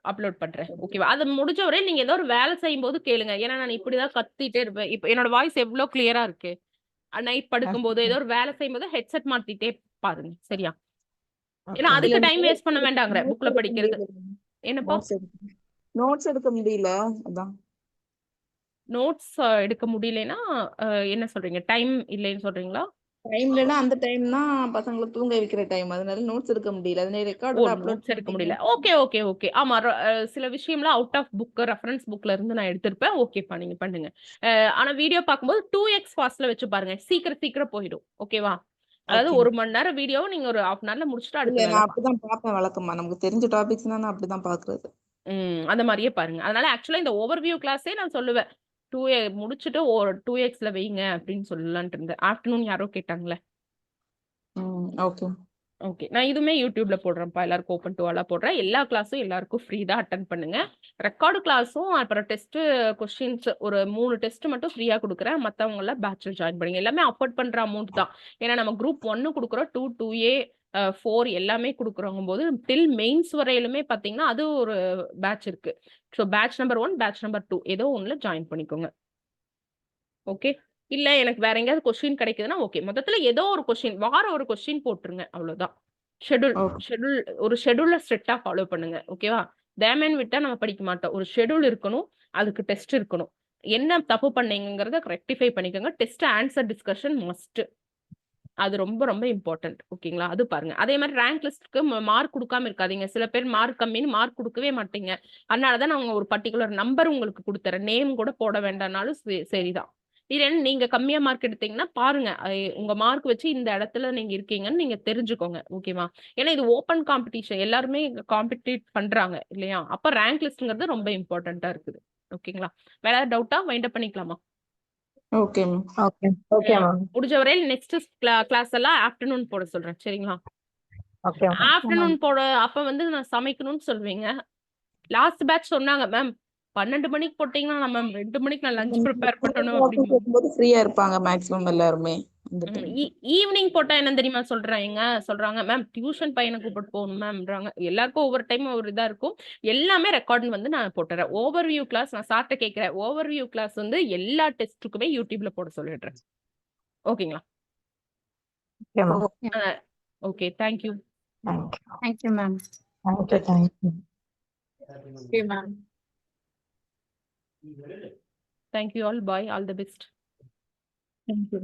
அப்லோட் பண்றேன். ஓகேவா? அது முடிஞ்ச வரை நீங்க ஏதோ ஒரு வேலை செய்யும் போது கேளுங்க. ஏன்னா நான் இப்படிதான் கத்திட்டே இருப்பேன். இப்ப என்னோட வாய்ஸ் எவ்வளவு கிளியரா இருக்கு. நைட் படுக்கும் போது ஏதோ ஒரு வேலை செய்யும் போது ஹெட்செட் மாத்திட்டே பாருங்க. சரியா? ஏன்னா அதுக்கு டைம் வேஸ்ட் பண்ண வேண்டாங்கிற புக்ல படிக்கிறது. என்னப்பா? நோட்ஸ் எடுக்க முடியல. அதான் நோட்ஸ் எடுக்க முடியலன்னா என்ன சொல்றீங்க? டைம் இல்லைன்னு சொல்றீங்களா? டைம்லனா அந்த டைம் தான் பசங்களை தூங்க வைக்கிற டைம். அதனால நோட்ஸ் எடுக்க முடியல. அதனால ரெக்கார்ட்ல அப்லோட் நோட்ஸ் எடுக்க முடியல. ஓகே. ஆமா, சில விஷயம்லாம் அவுட் ஆஃப் புக் ரெஃபரன்ஸ் புக்ல இருந்து நான் எடுத்திருப்பேன். ஓகேப்பா, நீங்க பண்ணுங்க. ஆனா வீடியோ பார்க்கும்போது 2x ஃபாஸ்ட்ல வச்சு பாருங்க. சீக்கிரம் போயிடும். ஓகேவா? அதாவது 1 மணி நேரம் வீடியோ நீங்க ஒரு 1/2 hourல முடிச்சுட்டு அடுத்த இல்ல வேலை நான் அப்படிதான் பார்ப்பேன் வழக்கமா. நமக்கு தெரிஞ்ச டாபிக்ஸ்னா நான் அப்படிதான் பாக்குறது. அந்த மாதிரியே பாருங்க. அதனால ஆக்சுவலா இந்த ஓவர்வியூ கிளாஸே நான் சொல்லுவேன். 2 முடிச்சுட்டு 2xல வைங்க அப்படின்னு சொல்லலான்ட்டு இருந்தேன். ஆஃப்டர்நூன் யாரோ கேட்டாங்களே. ஓகே. ஓகே, நான் இதுவுமே யூடியூப்ல போடுறேன்ப்பா. எல்லாருக்கும் ஓப்பன் டு ஆலா போடுறேன். எல்லா கிளாஸும் எல்லாருக்கும் ஃப்ரீ தான். அட்டன் பண்ணுங்க. ரெக்கார்டு கிளாஸும் அப்புறம் டெஸ்ட் கொஸ்டின்ஸ் ஒரு 3 டெஸ்ட் மட்டும் ஃப்ரீயா கொடுக்குறேன். மத்தவங்க எல்லாம் பேட்ச்ல ஜாயின் பண்ணுங்க. எல்லாமே அஃபோர்ட் பண்ற அமௌண்ட் தான். ஏன்னா நம்ம குரூப் 1 கொடுக்குறோம், 2, 2A 4 எல்லாமே கொடுக்குறோங்க போது டில் மெயின்ஸ் வரையிலுமே பாத்தீங்கன்னா அது ஒரு பேட்ச் இருக்கு. So batch number 1, batch number 2 ஏதோ ஒண்ணுல ஜாயின் பண்ணிக்கோங்க. ஓகே, இல்ல எனக்கு வேற எங்கேயாவது கொஸ்டின் கிடைக்குதுன்னா ஓகே. மொத்தத்துல ஏதோ ஒரு கொஸ்டின் வாரம் ஒரு கொஸ்டின் போட்டுருங்க. அவ்வளவுதான். ஷெட்யூல் ஒரு ஷெட்யூல்ல ஸ்ட்ரிக்ட்டா ஃபாலோ பண்ணுங்க. ஓகேவா? தேமேன் விட்டா நம்ம படிக்க மாட்டோம். ஒரு ஷெட்யூல் இருக்கணும். அதுக்கு டெஸ்ட் இருக்கணும். என்ன தப்பு பண்ணீங்கங்கிறத ரெக்டிஃபை பண்ணிக்கோங்க. Test answer discussion must. அது ரொம்ப ரொம்ப இம்பார்ட்டன்ட். ஓகேங்களா? அது பாருங்க. அதே மாதிரி ரேங்க் லிஸ்ட்க்கு மார்க் கொடுக்காம இருக்காதீங்க. சில பேர் மார்க் கம்மின்னு மார்க் கொடுக்கவே மாட்டீங்க. அதனாலதான் நான் ஒரு பர்டிகுலர் நம்பர் உங்களுக்கு கொடுத்துறேன். நேம் கூட போட வேண்டாம்னாலும் சரிதான். இதே நீங்க கம்மியா மார்க் எடுத்தீங்கன்னா பாருங்க. உங்க மார்க் வச்சு இந்த இடத்துல நீங்க இருக்கீங்கன்னு நீங்க தெரிஞ்சுக்கோங்க. ஓகேவா? ஏன்னா இது ஓப்பன் காம்படிஷன். எல்லாருமே காம்படிட் பண்றாங்க இல்லையா? அப்ப ரேங்க் லிஸ்ட்ங்கிறது ரொம்ப இம்பார்ட்டன்ட்டா இருக்குது. ஓகேங்களா? வேற ஏதாவது டவுட்டா வைண்ட் அப் பண்ணிக்கலாமா? Okay ma'am. Okay ma'am. முடிஞ்ச வரையில் நெக்ஸ்ட் கிளாஸ் எல்லாம் ஆஃப்டர்நூன் போட சொல்றேன். சரிங்களா? Okay ma'am. ஆஃப்டர்நூன் போட அப்ப வந்து நான் சமைக்கணும்னு சொல்வீங்க. லாஸ்ட் பேட்ச் சொன்னாங்க மேம் 12 மணிக்கு போட்டீங்கன்னா நான் மேம் 2 மணிக்கு நான் லஞ்ச் ப்ரிப்பேர் பண்ணணும் அப்படின்னு. ஃப்ரீயா இருப்பாங்க மேக்ஸிமம் எல்லாருமே. ஈவினிங் போட்டா என்ன தெரியுமா சொல்றாங்க மேம் டியூஷன் பையனை கூப்பிட்டு போகணும் மேம்ன்றாங்க. எல்லாருக்கும் ஒவ்வொரு டைம் ஒரு இதா இருக்கும். எல்லாமே ரெக்கார்டு வந்து நான் போட்டுறேன். ஓவர்வியூ கிளாஸ் நான் சார்ட்ட கேட்கிறேன். ஓவர்வியூ கிளாஸ் வந்து எல்லா டெஸ்ட்டுக்குமே யூடியூப்ல போட சொல்லிடுறேன். ஓகேங்களா? Okay, thank you. Thank you ma'am. Okay, ma'am. Thank you all. Bye. All the best. Thank you.